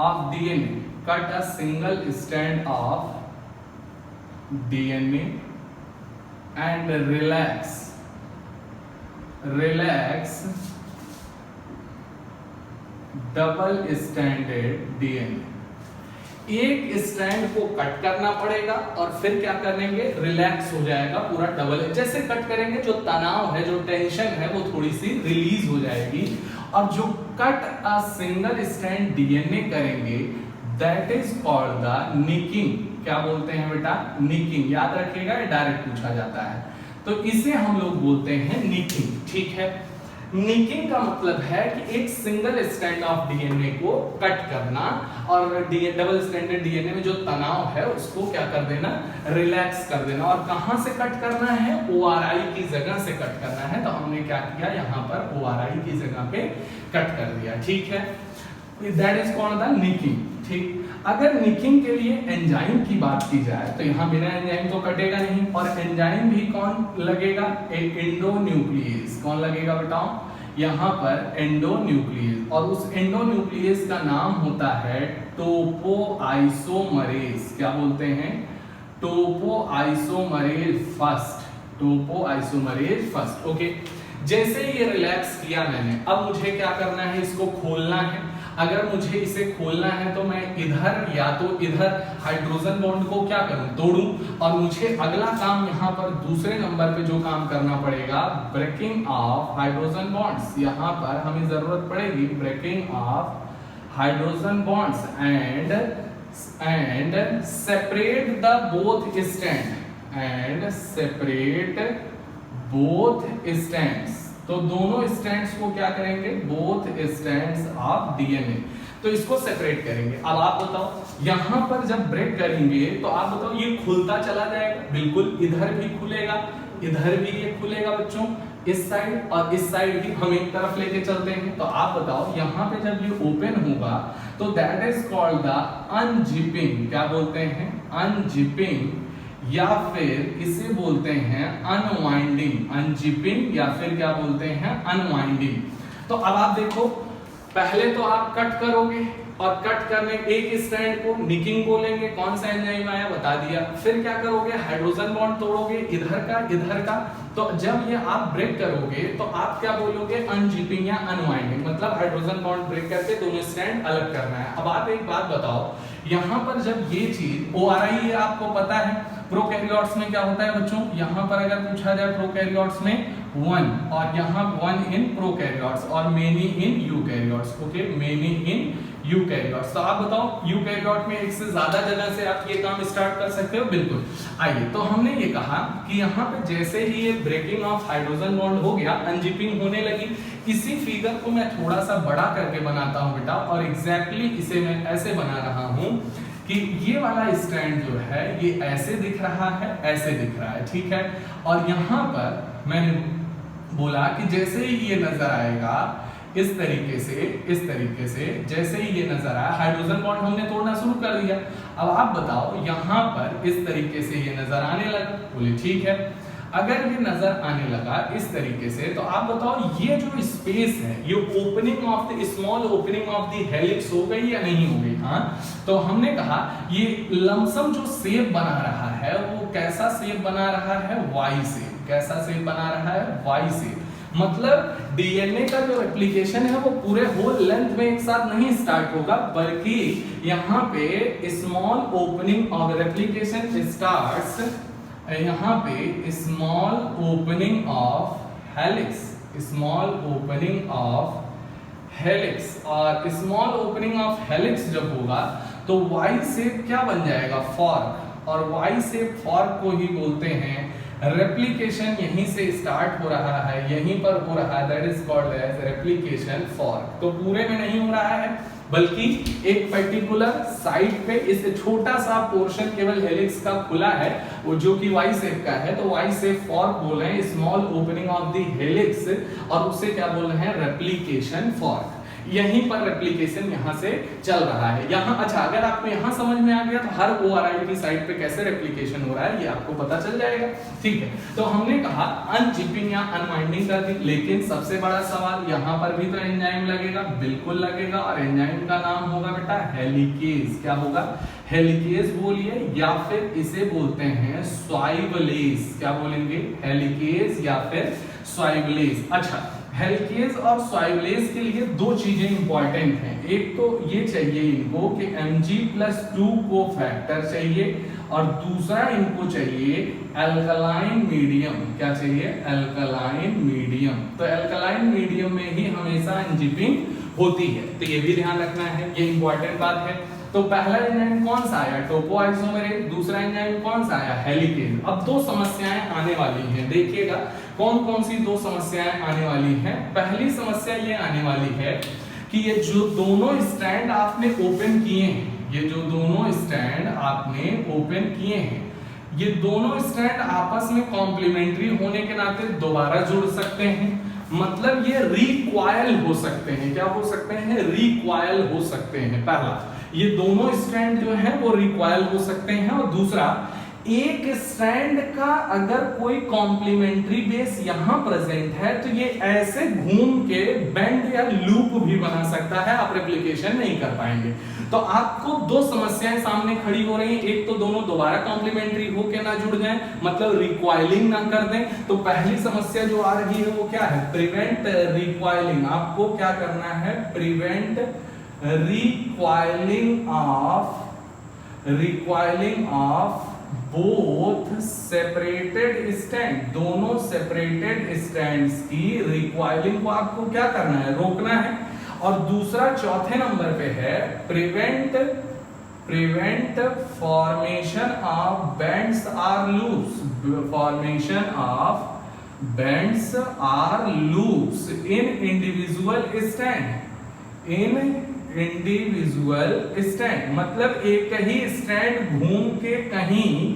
of DNA, cut a single strand of DNA and relax double stranded DNA। एक स्ट्रैंड को कट करना पड़ेगा और फिर क्या करेंगे, रिलैक्स हो जाएगा पूरा डबल। जैसे कट करेंगे जो तनाव है, जो टेंशन है, वो थोड़ी सी रिलीज हो जाएगी। और जो cut a single strand DNA करेंगे that is called the nicking. क्या बोलते हैं बेटा, निकिंग। याद रखिएगा, डायरेक्ट पूछा जाता है, तो इसे हम लोग बोलते हैं निकिंग, ठीक है। निकिंग का मतलब है कि एक सिंगल स्ट्रैंड ऑफ डीएनए को कट करना और डबल स्ट्रैंडेड डीएनए में जो तनाव है उसको क्या कर देना, रिलैक्स कर देना। और कहां से कट करना है, ORI की जगह से कट करना है। तो हमने क्या किया, यहाँ पर ORI की जगह पे कट कर दिया, ठीक है। That is called the nicking, ठीक। अगर निकिंग के लिए एंजाइम की बात की जाए तो यहाँ बिना एंजाइम तो कटेगा नहीं, और एंजाइम भी कौन लगेगा, एक एंडोन्यूक्लियस। कौन लगेगा बताओ, यहाँ पर एंडोन्यूक्लियस। और उस एंडोन्यूक्लियस का नाम होता है टोपोआइसोमरेज। क्या बोलते हैं, topoisomerase first, topoisomerase first, okay. जैसे ये रिलैक्स किया मैंने, अब मुझे क्या करना है, इसको खोलना है। अगर मुझे इसे खोलना है तो मैं इधर या तो इधर हाइड्रोजन बॉन्ड को क्या करूं, तोड़ूं। और मुझे अगला काम यहाँ पर दूसरे नंबर पे जो काम करना पड़ेगा, ब्रेकिंग ऑफ हाइड्रोजन बॉन्ड्स। यहाँ पर हमें जरूरत पड़ेगी breaking of hydrogen bonds and separate the both strand, and separate both strands. तो दोनों स्ट्रैंड्स को क्या करेंगे, बोथ स्ट्रैंड्स ऑफ डीएनए, तो इसको सेपरेट करेंगे। अब आप बताओ, यहां पर जब ब्रेक करेंगे तो आप बताओ ये खुलता चला जाएगा, बिल्कुल। इधर भी खुलेगा, इधर भी ये खुलेगा बच्चों, इस साइड और इस साइड भी हम एक तरफ लेके चलते हैं। तो आप बताओ यहाँ पे जब ये ओपन होगा तो that is called the unzipping. क्या बोलते हैं, अनजिपिंग, या फिर इसे बोलते हैं अनवाइंडिंग। अनजिपिंग या फिर क्या बोलते हैं, अनवाइंडिंग। तो अब आप देखो, पहले तो आप कट करोगे, और कट करने एक स्ट्रैंड को निकिंग बोलेंगे। कौन सा एंजाइम आया बता दिया। फिर क्या करोगे, हाइड्रोजन बॉन्ड तोड़ोगे इधर का। तो जब ये आप ब्रेक करोगे तो आप क्या बोलोगे, अनजिपिंग या अनवाइंडिंग, मतलब हाइड्रोजन बॉन्ड ब्रेक करके दोनों स्ट्रैंड अलग करना है। अब आप एक बात बताओ, यहाँ पर जब ये चीज ORI है आपको पता है, प्रोकैरियोट्स में क्या होता है बच्चों, यहाँ पर अगर पूछा जाए प्रोकैरियोट्स में 1 और यहाँ 1 इन प्रोकैरियोट्स और many in eukaryotes. Okay, many in eukaryotes. तो आप बताओ यूकैरियोट में एक से ज्यादा जगह से आप ये काम स्टार्ट कर सकते हो। बिल्कुल। आइए, तो हमने ये कहा कि यहाँ पे जैसे ही ये ब्रेकिंग ऑफ हाइड्रोजन बॉन्ड हो गया, अनजिपिंग होने लगी। इसी फिगर को मैं थोड़ा सा बड़ा करके बनाता हूँ बेटा, और एग्जैक्टली इसे मैं ऐसे बना रहा हूँ कि ये वाला स्ट्रैंड जो है ये ऐसे दिख रहा है, ऐसे दिख रहा है, ठीक है। और यहाँ पर मैंने बोला कि जैसे ही ये नजर आएगा इस तरीके से जैसे ही ये नजर आया, हाइड्रोजन बॉन्ड हमने तोड़ना शुरू कर दिया। अब आप बताओ यहाँ पर इस तरीके से ये नजर आने लगा, बोले ठीक है। अगर ये नजर आने लगा इस तरीके से, तो आप बताओ ये जो स्पेस है, ये opening of the small opening of the helix हो गई या नहीं हो गई। हाँ, तो हमने कहा ये लमसम जो शेप बना रहा है वो कैसा शेप बना रहा है, वाई शेप। कैसा शेप बना रहा है, वाई शेप। मतलब डीएनए का जो रेप्लिकेशन है वो पूरे होल लेंथ में एक साथ नहीं स्टार्ट होगा, बल्कि यहाँ पे small opening of replication starts, यहाँ पे small opening of helix, small opening of helix. और स्मॉल ओपनिंग ऑफ हेलिक्स जब होगा तो वाई शेप क्या बन जाएगा, फॉर्क। और वाई शेप फॉर्क को ही बोलते हैं रेप्लिकेशन। यहीं से स्टार्ट हो रहा है, यहीं पर हो रहा है, that is called as replication fork. तो पूरे में नहीं हो रहा है, बल्कि एक पर्टिकुलर साइड पे इस छोटा सा पोर्शन केवल हेलिक्स का खुला है, वो जो कि वाई शेप का है। तो वाई शेप फॉर्क बोल रहे हैं, small opening of the helix, और उसे क्या बोल रहे हैं, रेप्लिकेशन फॉर्क। यहीं पर रेप्लिकेशन यहाँ से चल रहा है। यहाँ अच्छा, अगर आपको यहाँ समझ में आ गया तो हर ORI की साइड पे कैसे रेप्लिकेशन हो रहा है ये आपको पता चल जाएगा, ठीक है। तो हमने कहा अनजिपिंग या अनवाइंडिंग कर दी, लेकिन सबसे बड़ा सवाल यहाँ पर भी तो एंजाइम लगेगा, बिल्कुल लगेगा। और एंजाइम का नाम होगा बेटा हेलिकेज। क्या होगा, हेलिकेज बोलिए, या फिर इसे बोलते हैं स्वाइवलेज। क्या बोलेंगे, हेलिकेज या फिर स्वाइवलेज। अच्छा, हेलिकेज और स्वाइवलेज के लिए दो चीजें इंपॉर्टेंट हैं। एक तो ये चाहिए इनको कि Mg+2 को फैक्टर चाहिए, और दूसरा इनको चाहिए अल्कलाइन मीडियम। क्या चाहिए, अल्कलाइन मीडियम। तो अल्कलाइन मीडियम में ही हमेशा अनजिपिंग होती है, तो ये भी ध्यान रखना है, ये इंपॉर्टेंट बात है। तो पहला एंजाइम कौन सा आया, टोपोआइसोमेरेज। दूसरा एंजाइम कौन सा आया, हेलिकेज। अब दो समस्याएं आने वाली हैं, देखिएगा कौन कौन सी दो समस्याएं आने वाली हैं। पहली समस्या ये आने वाली है कि ये जो दोनों स्ट्रैंड आपने ओपन किए हैं, ये जो दोनों स्ट्रैंड आपने ओपन किए हैं, ये दोनों स्ट्रैंड आपस में कॉम्प्लीमेंट्री होने के नाते दोबारा जुड़ सकते हैं। मतलब ये रिक्वायल हो सकते हैं। क्या हो सकते हैं, रिक्वायल हो सकते हैं। पहला, ये दोनों स्ट्रैंड जो है वो रिक्वायल हो सकते हैं। और दूसरा, एक स्ट्रैंड का अगर कोई कॉम्प्लीमेंट्री बेस यहां प्रेजेंट है तो ये ऐसे घूम के बेंड या लूप भी बना सकता है, आप रेप्लिकेशन नहीं कर पाएंगे। तो आपको दो समस्याएं सामने खड़ी हो रही हैं। एक तो दोनों दोबारा कॉम्प्लीमेंट्री होके ना जुड़ जाएं, मतलब रिक्वायलिंग ना कर दें। तो पहली समस्या जो आ रही है वो क्या है, प्रिवेंट रिक्वायलिंग। आपको क्या करना है, prevent recoiling of both separated strand. दोनों सेपरेटेड स्ट्रैंड्स की रिक्वायलिंग को आपको क्या करना है, रोकना है। और दूसरा चौथे नंबर पे है prevent formation of bends or loops. Formation of bends or loops in individual strand. Individual strand मतलब एक ही स्ट्रैंड घूम के कहीं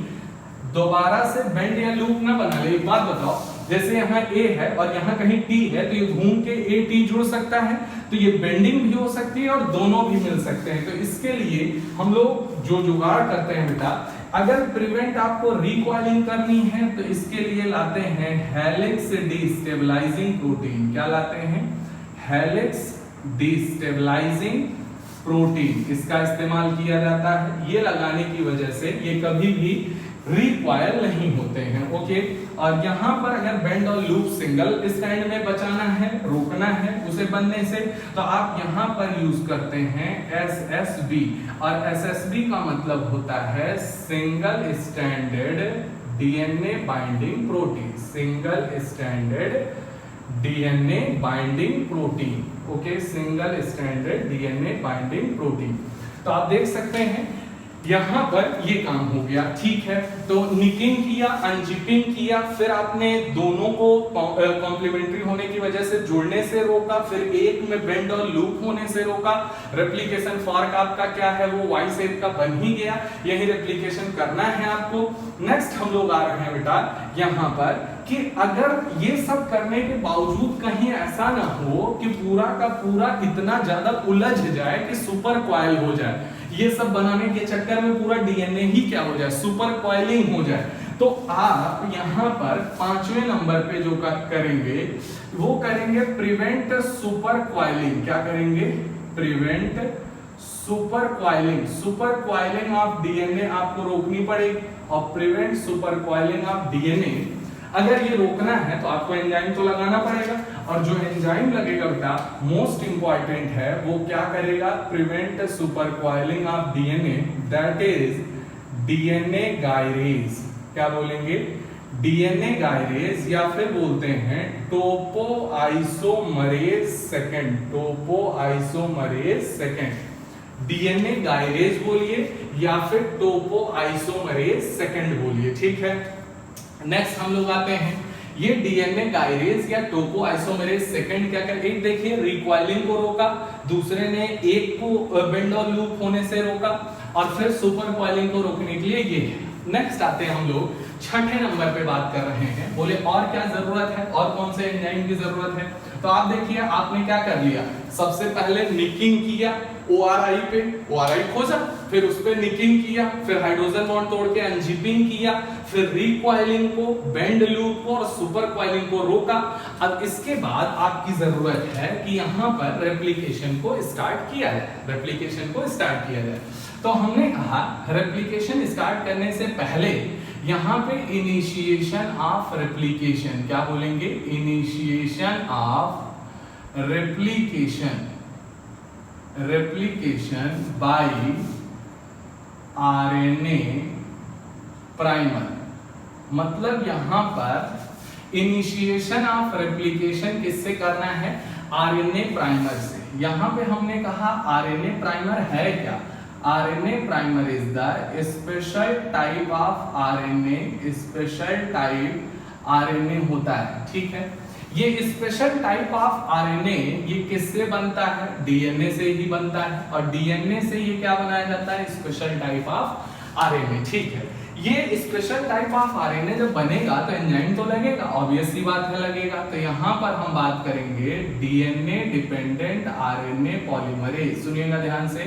दोबारा से बेंड या लूप ना बना ले। एक बात बताओ, जैसे यहाँ A है और यहाँ कहीं T है, तो ये घूम के A T जुड़ सकता है, तो ये बेंडिंग भी हो सकती है और दोनों भी मिल सकते हैं। तो इसके लिए हम लोग जो जुगाड़ करते हैं बेटा, अगर प्रिवेंट आपको रिकॉइलिंग करनी है तो इसके लिए लाते हैं हेलिक्स डिस्टेबलाइजिंग प्रोटीन। क्या लाते हैं, हेलिक्स डिस्टेबलाइजिंग प्रोटीन, इसका इस्तेमाल किया जाता है। ये लगाने की वजह से ये कभी भी रिक्वायर नहीं होते हैं। ओके, और यहाँ पर अगर बेंड और लूप सिंगल स्टैंड में बचाना है, रोकना है उसे बनने से, तो आप यहाँ पर यूज करते हैं SSB, और SSB का मतलब होता है single standard DNA binding protein, single standard DNA binding protein. Okay, single standard DNA binding protein. तो आप देख सकते हैं यहां पर ये काम हो गया, ठीक है। तो निकिंग किया, अनजिपिंग किया, फिर आपने दोनों को कॉम्प्लीमेंट्री होने की वजह से जुड़ने से रोका, फिर एक में बेंड और लूप होने से रोका। रेप्लिकेशन फॉर्क आपका क्या है, वो वाई शेप का बन ही गया। यही रेप्लिकेशन करना है आपको। नेक्स्ट हम लोग आ रहे हैं बेटा यहां पर कि अगर ये सब करने के बावजूद कहीं ऐसा ना हो कि पूरा का पूरा इतना ज्यादा उलझ जाए कि सुपर कॉइल हो जाए, ये सब बनाने के चक्कर में पूरा डीएनए ही क्या हो जाए, सुपर कॉइलिंग हो जाए, तो आप यहां पर 5वें नंबर पे जो करेंगे वो करेंगे प्रिवेंट सुपर कॉइलिंग। क्या करेंगे? Prevent super coiling. Super coiling of DNA आपको रोकनी पड़ेगी, और prevent super coiling of DNA अगर ये रोकना है तो आपको एंजाइम तो लगाना पड़ेगा, और जो एंजाइम लगेगा बेटा मोस्ट इंपॉर्टेंट है, वो क्या करेगा? Prevent super coiling of DNA, that is DNA gyrase. क्या बोलेंगे? डीएनए गायरेज, या फिर बोलते हैं topoisomerase second, topoisomerase second. DNA gyrase बोलिए या फिर टोपोआइसोमरेज सेकंड बोलिए, ठीक है। नेक्स्ट हम लोग आते हैं, ये डीएनए गायरेज या टोपोआइसोमरेज सेकंड क्या कर, एक देखिए रिकॉइलिंग को रोका, दूसरे ने एक को बेंड और लूप होने से रोका, और फिर सुपर कॉइलिंग को रोकने के लिए ये है। नेक्स्ट आते हैं हम लोग 6ठे नंबर पे बात कर रहे हैं। बोले और क्या जरूरत है, और कौन से एंजाइम की जरूरत है? तो आप देखिए आपने क्या कर लिया, सबसे पहले निकिंग किया ORI पे, ORI खोजा, फिर उस पे निकिंग किया, फिर हाइड्रोजन बॉन्ड तोड़ के अनजिपिंग किया, फिर रिकॉइलिंग को, बेंड लूप को और सुपर कॉइलिंग को रोका। अब इसके बाद आपकी जरूरत है कि यहाँ पर रेप्लिकेशन को स्टार्ट किया जाए, रेप्लिकेशन को स्टार्ट किया जाए। तो हमने कहा रेप्लिकेशन स्टार्ट करने से पहले यहाँ पे इनिशिएशन ऑफ रेप्लिकेशन, क्या बोलेंगे? Initiation of replication, replication by RNA primer. मतलब यहां पर इनिशिएशन ऑफ रेप्लिकेशन किससे करना है? आरएनए प्राइमर से। यहां पे हमने कहा आरएनए प्राइमर है क्या? RNA primer is the special type of RNA, special type RNA होता है, ठीक है। ये स्पेशल टाइप ऑफ आरएनए ये किससे बनता है? डीएनए से ही बनता है, और डीएनए से ये क्या बनाया जाता है? स्पेशल टाइप ऑफ आरएनए, ठीक है। ये स्पेशल टाइप ऑफ आरएनए जब बनेगा तो एंजाइम तो लगेगा, ऑब्वियस सी बात है लगेगा। तो यहाँ पर हम बात करेंगे डीएनए डिपेंडेंट आरएनए पॉलीमरेज। सुनिएगा ध्यान से,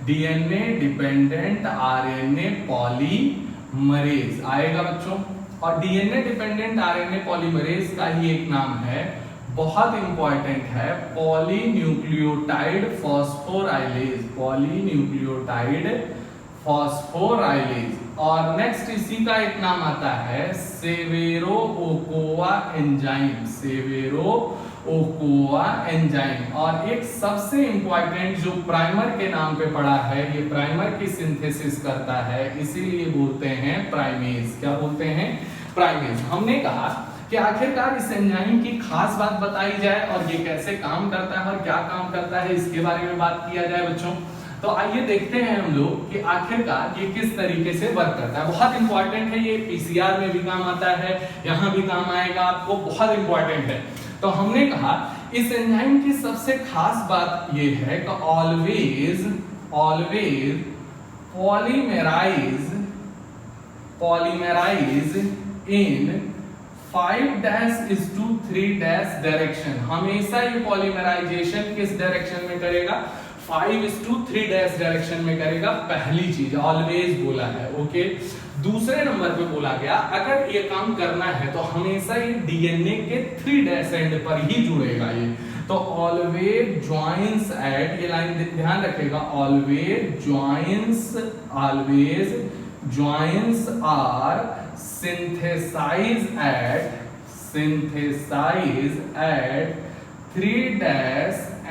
डीएनए डिपेंडेंट आरएनए पॉलीमरेज आएगा बच्चों। और डीएनए डिपेंडेंट आरएनए पॉलीमरेज का ही एक नाम है, बहुत इंपॉर्टेंट है, पॉलीन्यूक्लियोटाइड फॉस्फोराइलेज, पॉलीन्यूक्लियोटाइड फॉस्फोराइलेज। और नेक्स्ट इसी का एक नाम आता है Severo Ochoa enzyme, Severo Ochoa enzyme. और एक सबसे इंपॉर्टेंट जो प्राइमर के नाम पे पड़ा है, ये प्राइमर की सिंथेसिस करता है, इसीलिए बोलते हैं प्राइमेज। क्या बोलते हैं? प्राइमेज। हमने कहा कि आखिरकार इस एंजाइम की खास बात बताई जाए और ये कैसे काम करता है और क्या काम करता है, इसके बारे में बात किया जाए बच्चों। तो आइए देखते हैं हम लोग कि आखिरकार ये किस तरीके से वर्क करता है। बहुत इंपॉर्टेंट है, ये पीसीआर में भी काम आता है, यहाँ भी काम आएगा आपको, बहुत इंपॉर्टेंट है। तो हमने कहा इस एंजाइम की सबसे खास बात ये है कि ऑलवेज पॉलीमराइज इन 5-3 डायरेक्शन। हमेशा ये पॉलीमराइजेशन किस डायरेक्शन में करेगा? 5-3 डायरेक्शन में करेगा। पहली चीज ऑलवेज बोला है, ओके। दूसरे नंबर पे बोला गया अगर ये काम करना है तो हमेशा ये डीएनए के 3' एंड पर ही जुड़ेगा। ये तो ऑलवेज ज्वाइंस एट, ये लाइन ध्यान रखेगा, always joins or synthesize at 3'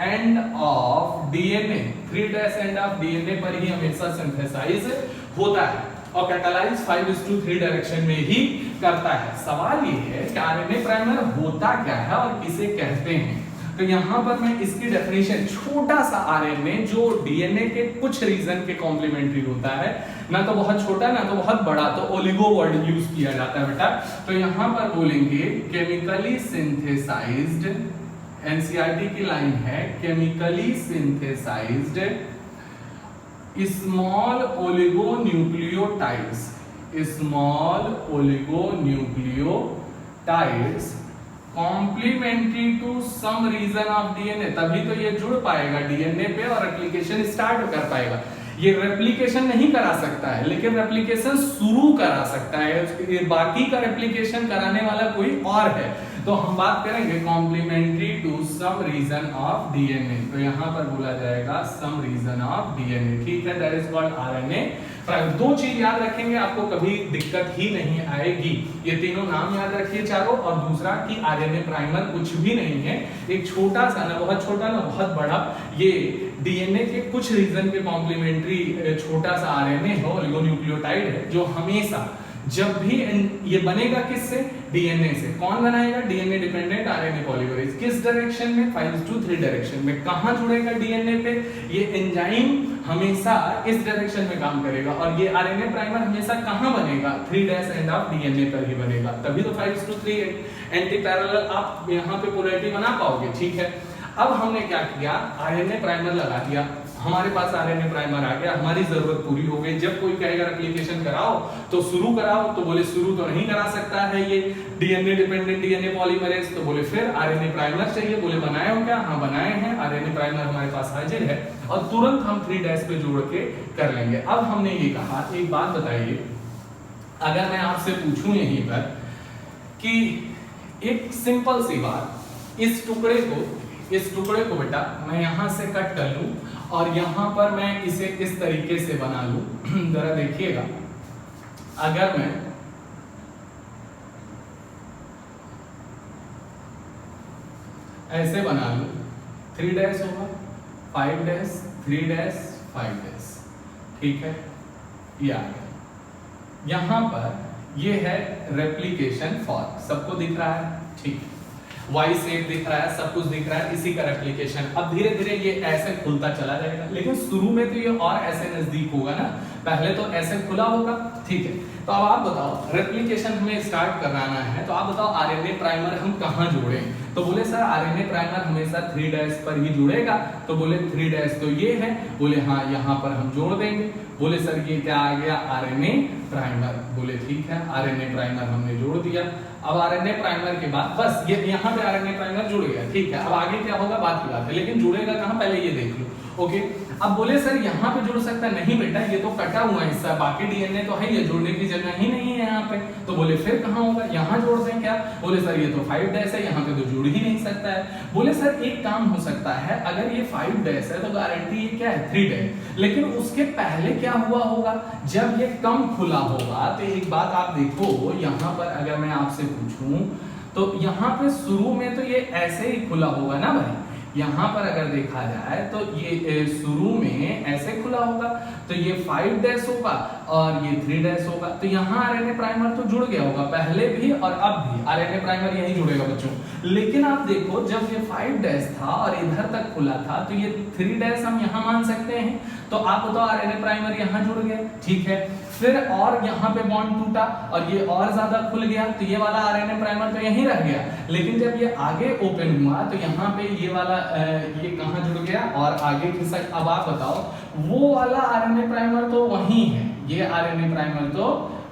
end of DNA, 3' end of DNA पर ही हमेशा सिंथेसाइज होता है और कैटालाइज 5:3 डायरेक्शन में ही करता है। सवाल ये है कि आरएनए प्राइमर होता क्या है और किसे कहते हैं। तो यहाँ पर मैं इसकी डेफिनेशन, छोटा सा आरएनए जो डीएनए के कुछ रीजन के कॉम्प्लीमेंट्री होता है, ना तो बहुत छोटा ना तो बहुत बड़ा, तो ओलिगो वर्ड यूज किया जाता है बेटा। तो यहाँ पर बोलेंगे केमिकली सिंथेसाइज्ड, एनसीईआरटी की लाइन है, chemically synthesised small oligonucleotides complementary to some region of DNA, तभी तो ये जुड़ पाएगा डीएनए पे और रेप्लिकेशन स्टार्ट कर पाएगा। ये रेप्लिकेशन नहीं करा सकता है लेकिन रेप्लिकेशन शुरू करा सकता है, बाकी का रेप्लिकेशन कराने वाला कोई और है। तो हम बात करेंगे complementary to some region of DNA, तो यहाँ पर बोला जाएगा सम रीजन ऑफ डीएनए, ठीक है, that is called RNA primer. दो चीज याद रखेंगे, आपको कभी दिक्कत ही नहीं आएगी, ये तीनों नाम याद रखिए चारों, और दूसरा कि आरएनए प्राइमर कुछ भी नहीं है, एक छोटा सा, ना बहुत छोटा ना बहुत बड़ा, ये डीएनए के कुछ रीजन के कॉम्प्लीमेंट्री छोटा सा आरएनए है, ओलिगोन्यूक्लियोटाइड है, जो हमेशा जब भी ये बनेगा किससे, डीएनए से। कौन बनाएगा, डीएनए डिपेंडेंट आरएनए पॉलीमरेज। किस डायरेक्शन में, 5:3 डायरेक्शन में। कहां जुड़ेगा डीएनए पे, ये एंजाइम हमेशा इस डायरेक्शन में काम करेगा, और ये आरएनए प्राइमर हमेशा कहां बनेगा, 3' एंड ऑफ डीएनए पर ही बनेगा, तभी तो 5:3 एंटी पैरेलल आप यहां पे पोलैरिटी बना पाओगे, ठीक है। अब हमने क्या किया, आरएनए प्राइमर लगा दिया, हमारे पास आरएनए प्राइमर आ गया, हमारी जरूरत पूरी हो गई। जब कोई कहेगा रेप्लिकेशन कराओ तो शुरू कराओ, तो बोले शुरू तो नहीं करा सकता है ये डीएनए डिपेंडेंट डीएनए पॉलीमरेज, तो बोले फिर आरएनए प्राइमर चाहिए। बोले बनाए हो क्या, हाँ बनाए हैं, आरएनए प्राइमर हमारे पास हाजिर है, और तुरंत हम 3' पे जोड़ के कर लेंगे। अब हमने ये कहा, एक बात बताइए, अगर मैं आपसे पूछूं यहीं पर कि एक सिंपल सी बात, इस टुकड़े को बेटा मैं यहां से कट कर लूं और यहां पर मैं इसे इस तरीके से बना लूं, जरा देखिएगा, अगर मैं ऐसे बना लूं, 3' होगा, 5', 3', 5', ठीक है, ये आ गया। यहां पर ये है रेप्लिकेशन फॉर्म, सबको दिख रहा है, ठीक है, वाई शेप दिख रहा है, सब कुछ दिख रहा है, इसी का रेप्लिकेशन। अब धीरे धीरे ये ऐसे खुलता चला जाएगा, लेकिन शुरू में तो ये और ऐसे नजदीक होगा ना, पहले तो ऐसे खुला होगा, ठीक है। तो अब आप बताओ, रेप्लिकेशन हमें स्टार्ट कराना है, तो आप बताओ आरएनए प्राइमर हम कहां जोड़ें। तो बोले सर आरएनए प्राइमर हमेशा 3' पर ही जुड़ेगा, तो बोले 3' तो ये है, बोले हाँ यहाँ पर हम जोड़ देंगे। बोले सर ये क्या आ गया, आरएनए प्राइमर, बोले ठीक है, आरएनए प्राइमर हमने जोड़ दिया। अब आरएनए प्राइमर के बाद बस ये यहाँ पे आरएनए प्राइमर जुड़ गया, ठीक है। अब आगे क्या होगा बात की बात है, लेकिन जुड़ेगा कहाँ पहले ये देख लो, ओके। अब बोले सर यहाँ पे जुड़ सकता नहीं बेटा, ये तो कटा हुआ हिस्सा, बाकी डीएनए तो है, ये जोड़ने की जगह ही नहीं है यहाँ पे, तो बोले फिर कहाँ होगा, यहाँ जोड़ दें क्या। बोले सर ये तो 5' है, यहाँ पे तो जुड़ ही नहीं सकता है। बोले सर एक काम हो सकता है, अगर ये 5' है तो गारंटी ये क्या है 3', लेकिन उसके पहले क्या हुआ होगा, जब ये कम खुला होगा। तो एक बात आप देखो, यहाँ पर अगर मैं आपसे पूछूं तो यहाँ पे शुरू में तो ये ऐसे ही खुला होगा ना भाई, यहाँ पर अगर देखा जाए तो ये शुरू में ऐसे खुला होगा, तो ये 5' होगा और ये 3' होगा, तो यहाँ आरएनए प्राइमर तो जुड़ गया होगा, पहले भी और अब भी आरएनए प्राइमर यही जुड़ेगा बच्चों। लेकिन आप देखो जब ये 5' था और इधर तक खुला था, तो ये 3' हम यहाँ मान सकते हैं, तो आप बताओ आरएनए प्राइमर यहाँ जुड़ गया, ठीक है। फिर और यहाँ पे बॉन्ड टूटा और ये और ज्यादा खुल गया, तो ये वाला आरएनए प्राइमर तो यहीं रह गया, लेकिन जब ये आगे ओपन हुआ तो यहाँ पे ये वाला ये कहाँ जुड़ गया और आगे खिसक। अब आप बताओ वो वाला आरएनए प्राइमर तो वहीं है, ये आरएनए प्राइमर तो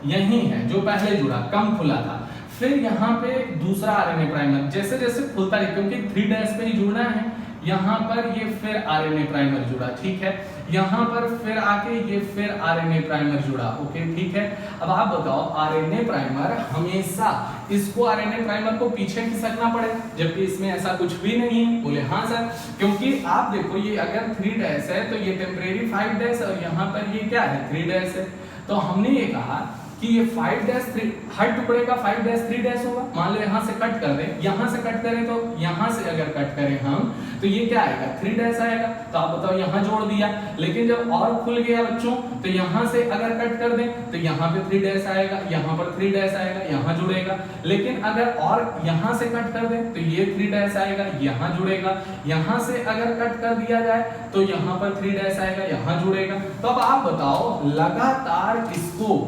यहीं है जो पहले जुड़ा, कम खुला था। फिर यहाँ पे दूसरा आरएनए प्राइमर जैसे जैसे खुलता है, क्योंकि 3' पे ही जुड़ना है, यहाँ पर ये फिर आरएनए प्राइमर जुड़ा, ठीक है। यहाँ पर फिर आके ये फिर आरएनए प्राइमर जुड़ा, ओके ठीक है। अब आप बताओ आरएनए प्राइमर हमेशा इसको आरएनए प्राइमर को पीछे खिसकना पड़ेगा, जबकि इसमें ऐसा कुछ भी नहीं है। बोले हाँ सर, क्योंकि आप देखो ये अगर 3 डैश है तो ये टेम्परेरी 5 डैश और यहाँ पर ये क्या है 3 डैश है। तो हमने ये कहा कि ये 5 डैश 3 हर टुकड़े का 5 डैश 3 डैश होगा। मान लो यहाँ से कट कर दें, यहाँ से कट करें तो यहाँ से अगर कट करें हम तो ये क्या आएगा 3 डैश आएगा। तो आप बताओ यहाँ जोड़ दिया, लेकिन जब और खुल गया बच्चों तो यहाँ से अगर कट कर दें तो यहाँ पे 3 डैश आएगा, यहाँ पर 3 डैश आएगा, यहाँ जुड़ेगा। लेकिन अगर और यहाँ से कट कर दें तो ये 3 डैश आएगा, यहाँ जुड़ेगा। यहाँ से अगर कट कर दिया जाए तो यहाँ पर 3 डैश आएगा, यहाँ जुड़ेगा। तो अब आप बताओ लगातार इसको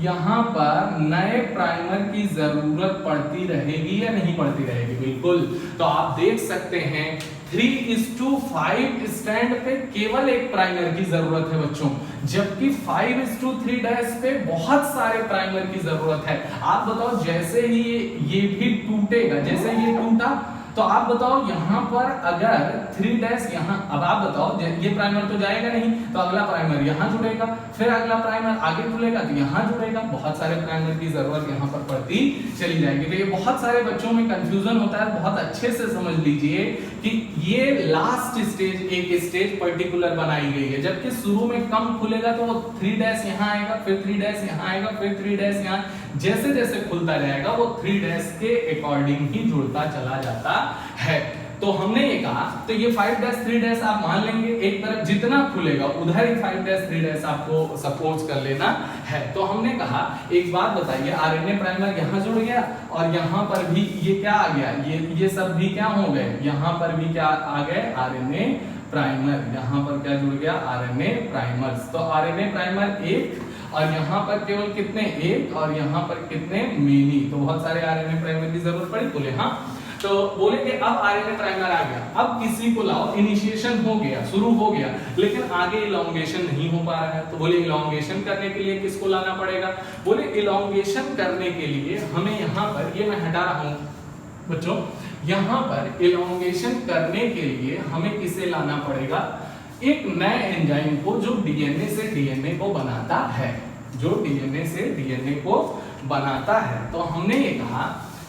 यहाँ पर नए प्राइमर की जरूरत पड़ती रहेगी या नहीं पड़ती रहेगी? बिल्कुल। तो आप देख सकते हैं 3:5 स्टैंड पे केवल एक प्राइमर की जरूरत है बच्चों, जबकि 5:3 डैश पे बहुत सारे प्राइमर की जरूरत है। आप बताओ जैसे ही ये भी टूटेगा, जैसे ये टूटा तो आप बताओ यहाँ पर अगर 3 डैश यहाँ, अब आप बताओ ये प्राइमर तो जाएगा नहीं, तो अगला प्राइमर यहाँ जुड़ेगा, फिर अगला प्राइमर आगे खुलेगा तो यहाँ जुड़ेगा। बहुत सारे प्राइमर की जरूरत यहाँ पर पड़ती चली जाएगी। तो ये बहुत सारे बच्चों में कंफ्यूजन होता है, बहुत अच्छे से समझ लीजिए कि ये लास्ट स्टेज एक स्टेज पर्टिकुलर बनाई गई है, जबकि शुरू में कम खुलेगा तो वो 3 डैश यहाँ आएगा, फिर 3 डैश यहाँ आएगा, फिर 3 डैश यहाँ, जैसे जैसे खुलता जाएगा वो 3 डैश के अकॉर्डिंग ही जुड़ता चला जाता है। तो हमने ये कहा तो ये 5 डैश 3 डैश आप मान लेंगे, एक तरफ जितना खुलेगा उधर ही 5 डैश 3 डैश आपको सपोज कर लेना है। तो हमने कहा एक बात बताइए, आरएनए प्राइमर यहाँ जुड़ गया और यहाँ पर भी ये क्या आ गया, ये सब भी क्या हो गए, यहाँ पर भी क्या आ गए आरएनए प्राइमर, यहाँ पर क्या जुड़ गया आरएनए प्राइमर्स। तो आरएनए प्राइमर एक और यहाँ पर केवल कितने एक और यहाँ पर कितने मेनी, तो बहुत सारे आरएनए प्राइमर की जरूरत पड़ी। बोले हाँ, तो बोले कि अब आरएनए प्राइमर आ गया, अब किसी को लाओ, इनिशिएशन हो गया, शुरू हो गया, लेकिन आगे इलॉन्गेशन नहीं हो पा रहा है। तो बोले इलॉन्गेशन करने के लिए किसको लाना पड़ेगा? बोले इलॉन्गेशन करने के लिए हमें यहाँ पर, ये मैं हटा रहा हूँ बच्चों, यहाँ पर इलॉन्गेशन करने के लिए हमें किसे लाना पड़ेगा? एक नए एंजाइम को जो डीएनए से डीएनए को बनाता है, जो डीएनए से डीएनए को बनाता है। तो हमने ये कहा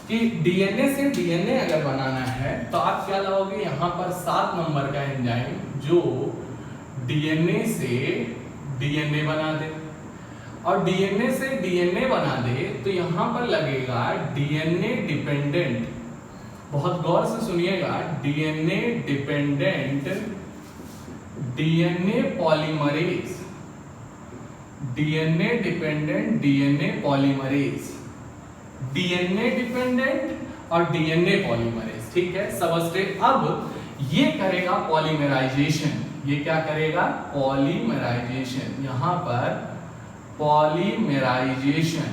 कि डीएनए से डीएनए अगर बनाना है तो आप क्या लाओगे, यहाँ पर 7 नंबर का एंजाइम जो डीएनए से डीएनए बना दे, और डीएनए से डीएनए बना दे तो यहाँ पर लगेगा डीएनए डिपेंडेंट, बहुत गौर से सुनिएगा, DNA dependent DNA polymerase, DNA dependent DNA polymerase, DNA dependent और डीएनए पॉलीमरेज, ठीक है सबस्ट्रेट। अब ये करेगा पॉलीमराइजेशन, ये क्या करेगा पॉलीमराइजेशन, यहां पर पॉलीमराइजेशन,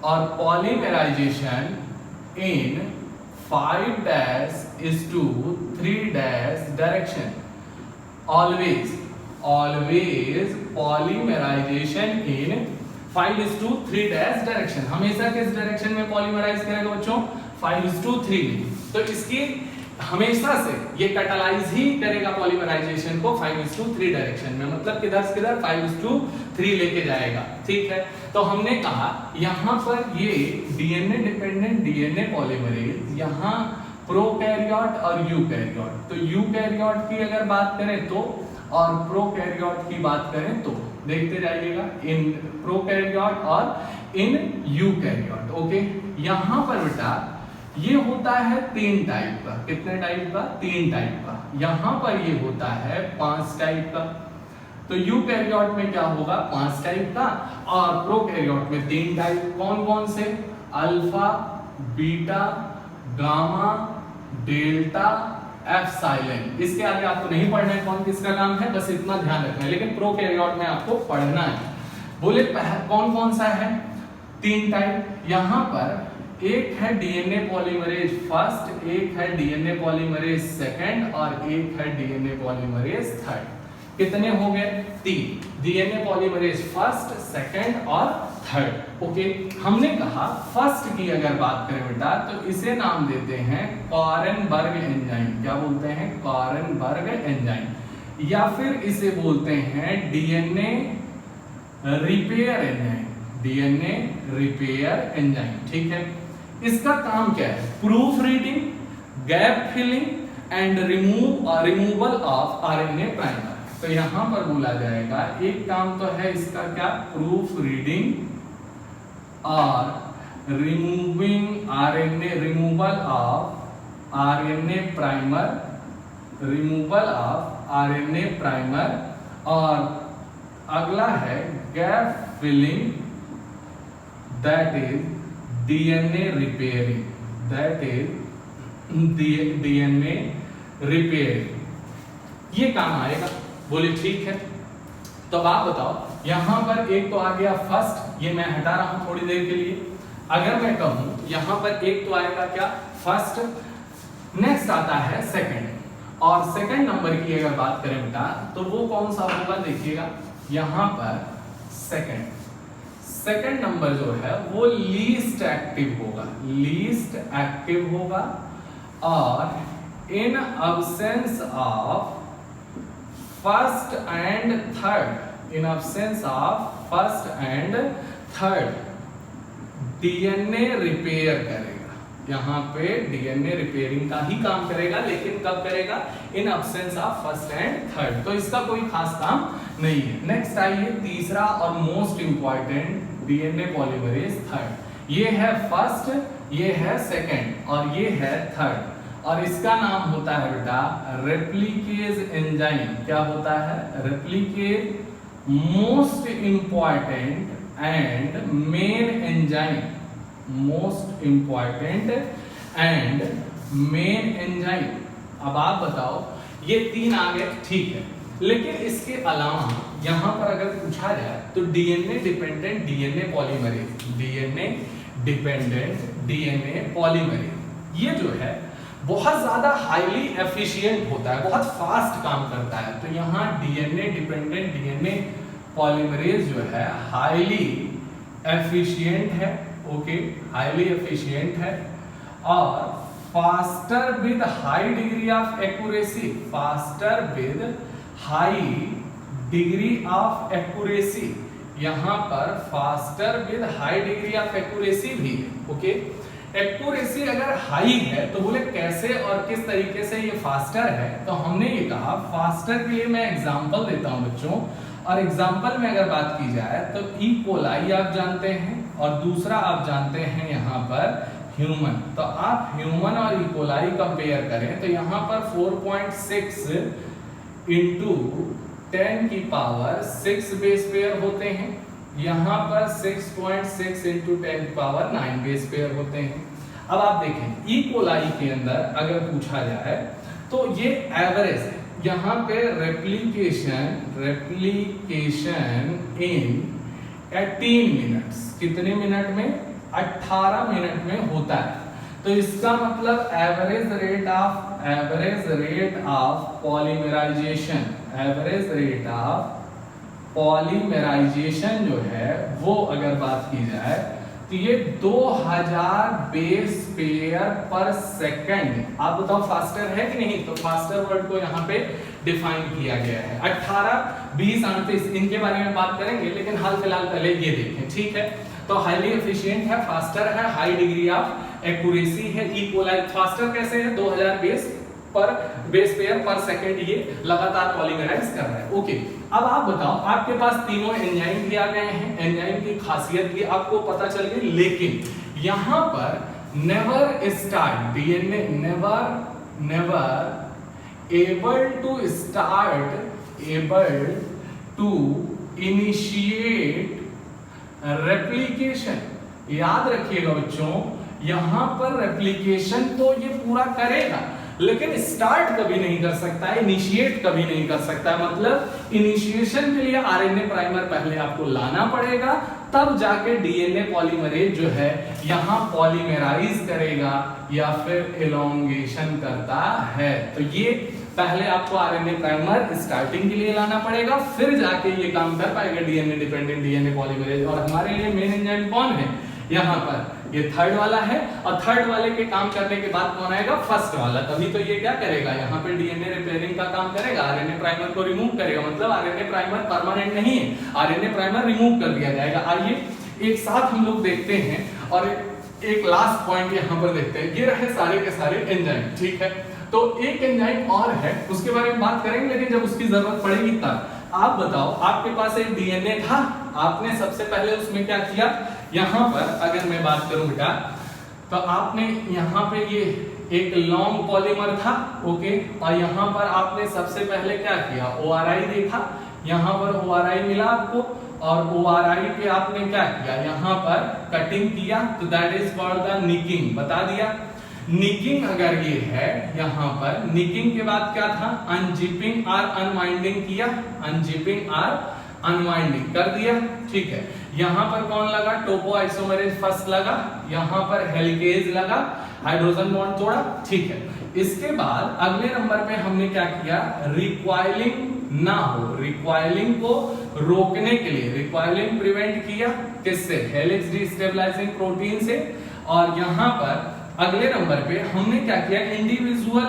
और polymerisation in 5' to 3' direction, always polymerization in 5 to 3 direction. हमेशा किस डायरेक्शन में पॉलीमराइज करेगा बच्चों? 5 to 3 में। तो इसकी हमेशा से ये कैटालाइज ही करेगा पॉलीमराइजेशन को 5 to 3 डायरेक्शन में, मतलब किधर से किधर 5 to 3 लेके जाएगा, ठीक है। तो हमने कहा यहाँ पर ये डीएनए डिपेंडेंट डीएनए पॉलीमरेज, यहाँ प्रोकैरियोट और यूकैरियोट। तो यूकैरियोट की अगर बात करें तो, और प्रोकैरियोट की बात करें तो, देखते जाइएगा इन प्रोकैरियोट और इन यूकैरियोट। ओके, यहाँ पर बेटा ये होता है 3 टाइप का, कितने टाइप का? 3 टाइप का। यहाँ पर ये होता है 5 टाइप का। तो यूकैरियोट में क्या होगा? 5 टाइप का, और प्रोकैरियोट में 3 टाइप। कौन कौन से? Alpha, beta, gamma, delta, epsilon. इसके आगे आपको नहीं पढ़ना है कौन किसका काम है, बस इतना ध्यान रखना है, लेकिन प्रोकैरियोट में आपको पढ़ना है। बोले कौन कौन सा है? 3 टाइप। यहाँ पर एक है डीएनए पॉलीमरेज फर्स्ट, एक है डीएनए पॉलीमरेज सेकंड, और एक है डीएनए पॉलीमरेज थर्ड। कितने हो गए? 3। डीएनए पॉलीमरेज फर्स्ट, सेकंड और थर्ड। ओके, हमने कहा फर्स्ट की अगर बात करें बेटा तो इसे नाम देते हैं कॉरेनबर्ग एंजाइम। क्या बोलते हैं? कॉरेनबर्ग एंजाइम, या फिर इसे बोलते हैं DNA repair enzyme, DNA repair enzyme, ठीक है। इसका काम क्या है? Proof reading, gap filling and removal of RNA primer. तो यहां पर बोला जाएगा एक काम तो है इसका क्या? प्रूफ रीडिंग और removing RNA, removal of RNA primer, removal of RNA primer, और अगला है gap filling, that is DNA repairing, that is DNA repairing. ये काम आएगा। बोले ठीक है। तो अब आप बताओ, यहां पर एक तो आ गया फर्स्ट, ये मैं हटा रहा हूं थोड़ी देर के लिए। अगर मैं कहूं यहां पर एक तो आएगा क्या? फर्स्ट। नेक्स्ट आता है सेकंड, और सेकंड नंबर की अगर बात करें बेटा तो वो कौन सा होगा? देखिएगा यहां पर सेकंड नंबर जो है वो लीस्ट एक्टिव होगा, लीस्ट एक्टिव होगा, और इन absence of first and third, in absence of first and third DNA repair करेगा। यहां पे डीएनए रिपेयरिंग का ही काम करेगा, लेकिन कब करेगा? इन absence of first and third. तो इसका कोई खास काम नहीं है। नेक्स्ट आइए तीसरा और most important, DNA polymerase third. ये है फर्स्ट, ये है सेकंड और ये है थर्ड, और इसका नाम होता है बेटा रेप्लिकेज एंजाइम। क्या होता है? Replicase most important and main enzyme, most important and main enzyme. अब आप बताओ, ये तीन आ गए, ठीक है, लेकिन इसके अलावा यहां पर अगर पूछा जाए तो DNA dependent DNA polymerase, DNA dependent DNA polymerase, ये जो है बहुत ज्यादा हाईली एफिशिएंट होता है, बहुत फास्ट काम करता है। तो यहाँ डीएनए डिपेंडेंट डीएनए पॉलीमरेज जो है हाईली एफिशिएंट है, ओके, हाईली एफिशिएंट है, और faster with high degree of accuracy, faster with high degree of accuracy. यहां पर faster with high degree of accuracy भी है, ओके। एक्यूरेसी अगर हाई है तो बोले कैसे और किस तरीके से ये फास्टर है, तो हमने ये कहा फास्टर के लिए मैं एग्जांपल देता हूं बच्चों, और एग्जांपल में अगर बात की जाए तो ई कोलाई आप जानते हैं, और दूसरा आप जानते हैं यहाँ पर ह्यूमन। तो आप ह्यूमन और ई कोलाई कंपेयर करें तो यहाँ पर 4.6 इंटू 10 की पावर 6 बेस पेयर होते हैं, यहाँ पर 6.6 इंटू 10 की पावर 9 बेस पेयर होते हैं। अब आप देखें ई कोलाई के अंदर अगर पूछा जाए तो ये एवरेज है, यहाँ पे रेप्लिकेशन इन 18 मिनट्स, कितने मिनट में? 18 मिनट में होता है। तो इसका मतलब average rate of polymerisation, average rate of polymerisation जो है वो अगर बात की जाए तो ये 2000 बेस पेयर पर सेकंड। आप बताओ फास्टर है कि नहीं? तो फास्टर वर्ड को यहाँ पे डिफाइन किया गया है। 18, 20, 38 इनके बारे में बात करेंगे, लेकिन हाल फिलहाल पहले ये देखें, ठीक है। तो हाईली एफिशिएंट है, फास्टर है, हाई डिग्री ऑफ एक्यूरेसी है। ई कोलाई फास्टर कैसे है? 2000 बेस पेयर पर सेकंड ये लगातार पॉलीमराइज कर रहा है, ओके। अब आप बताओ, आपके पास तीनों एंजाइम भी आ गए हैं, एंजाइम की खासियत भी आपको पता चल गई, लेकिन यहां पर never start DNA, never able to initiate replication. याद रखिएगा बच्चों, यहां पर रेप्लिकेशन तो ये पूरा करेगा, लेकिन स्टार्ट कभी नहीं कर सकता है, इनिशिएट कभी नहीं कर सकता है। मतलब इनिशिएशन के लिए आरएनए प्राइमर पहले आपको लाना पड़ेगा, तब जाके डीएनए पॉलीमरेज जो है यहां पॉलीमराइज करेगा या फिर एलोंगेशन करता है। तो ये पहले आपको आरएनए प्राइमर स्टार्टिंग के लिए लाना पड़ेगा, फिर जाके ये काम कर पाएगा डीएनए डिपेंडेंट डीएनए पॉलीमरेज। और हमारे लिए मेन एंजाइम कौन है? यहाँ पर ये थर्ड वाला है, और थर्ड वाले के काम करने के बाद कौन आएगा? फर्स्ट वाला। तभी तो ये क्या करेगा? यहाँ पे डीएनए रिपेयरिंग का काम करेगा, आरएनए प्राइमर को रिमूव करेगा। मतलब आरएनए प्राइमर परमानेंट नहीं है, आरएनए प्राइमर रिमूव कर दिया जाएगा। आइए एक साथ हम लोग देखते हैं और एक लास्ट पॉइंट यहाँ पर देखते हैं, ये रहे सारे के सारे एंजाइम, ठीक है। तो एक एंजाइम और है, उसके बारे में बात करेंगे, लेकिन जब उसकी जरूरत पड़ेगी तब। आप बताओ, आपके पास एक डीएनए था, आपने सबसे पहले उसमें क्या किया, यहाँ पर अगर मैं बात करूं बेटा, तो आपने यहाँ पे ये एक लॉन्ग पॉलीमर था, ओके, और यहाँ पर आपने सबसे पहले क्या किया, ORI देखा, यहाँ पर ORI मिला आपको, और ORI पे आपने क्या किया, यहाँ पर कटिंग किया, तो that is called the nicking, बता दिया। निकिंग अगर ये है, यहाँ पर निकिंग के बाद क्या था, अनजिपिंग और अनवाइंडिंग किया, अनजिपिंग और अनवाइंडिंग कर दिया, ठीक है। यहाँ पर कौन लगा, टोपो आइसोमेरेज फर्स्ट लगा, यहाँ पर हेलिकेज लगा, हाइड्रोजन बॉन्ड तोड़ा, ठीक है। इसके बाद अगले नंबर पे हमने क्या किया, रिक्वायलिंग ना हो, रिक्वायलिंग को रोकने के लिए रिक्वायलिंग प्रिवेंट किया, किससे, हेलिक्स डिस्टेबलाइजिंग प्रोटीन से। और यहाँ पर अगले नंबर पे हमने क्या किया, इंडिविजुअल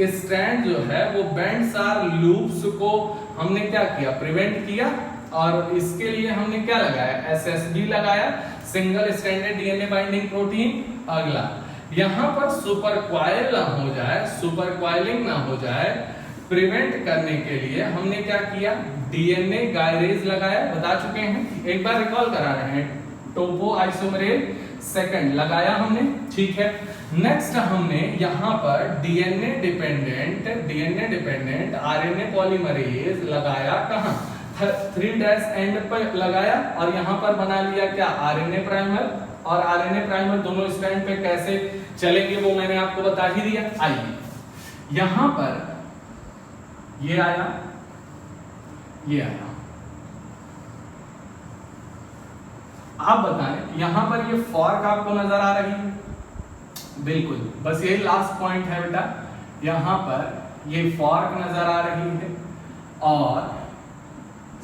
स्ट्रैंड जो है वो बेंड्स और लूप्स को हमने क्या किया, प्रिवेंट किया, और इसके लिए हमने क्या लगाया, SSB लगाया, single stranded DNA binding protein. अगला यहाँ पर सुपर क्वाइल ना हो जाए, सुपर क्वाइलिंग ना हो जाए, प्रिवेंट करने के लिए हमने क्या किया, डीएनए गायरेज लगाया, बता चुके हैं, एक बार रिकॉल करा रहे हैं, टोपो आइसोमरेज सेकंड लगाया हमने, ठीक है। नेक्स्ट हमने यहाँ पर डीएनए डिपेंडेंट आरएनए पॉलीमरेज लगाया, कहाँ, 3' एंड पर लगाया, और यहाँ पर बना लिया क्या, आरएनए प्राइमर, और आरएनए प्राइमर दोनों स्ट्रैंड पे कैसे चलेंगे वो मैंने आपको बता ही दिया। आइए यहाँ पर ये आया, ये आया, आप बताएं यहाँ पर ये फॉर्क आपको नजर आ रही है, बिल्कुल, बस यही लास्ट पॉइंट है बेटा, यहाँ पर ये फॉर्क नजर आ रही है, और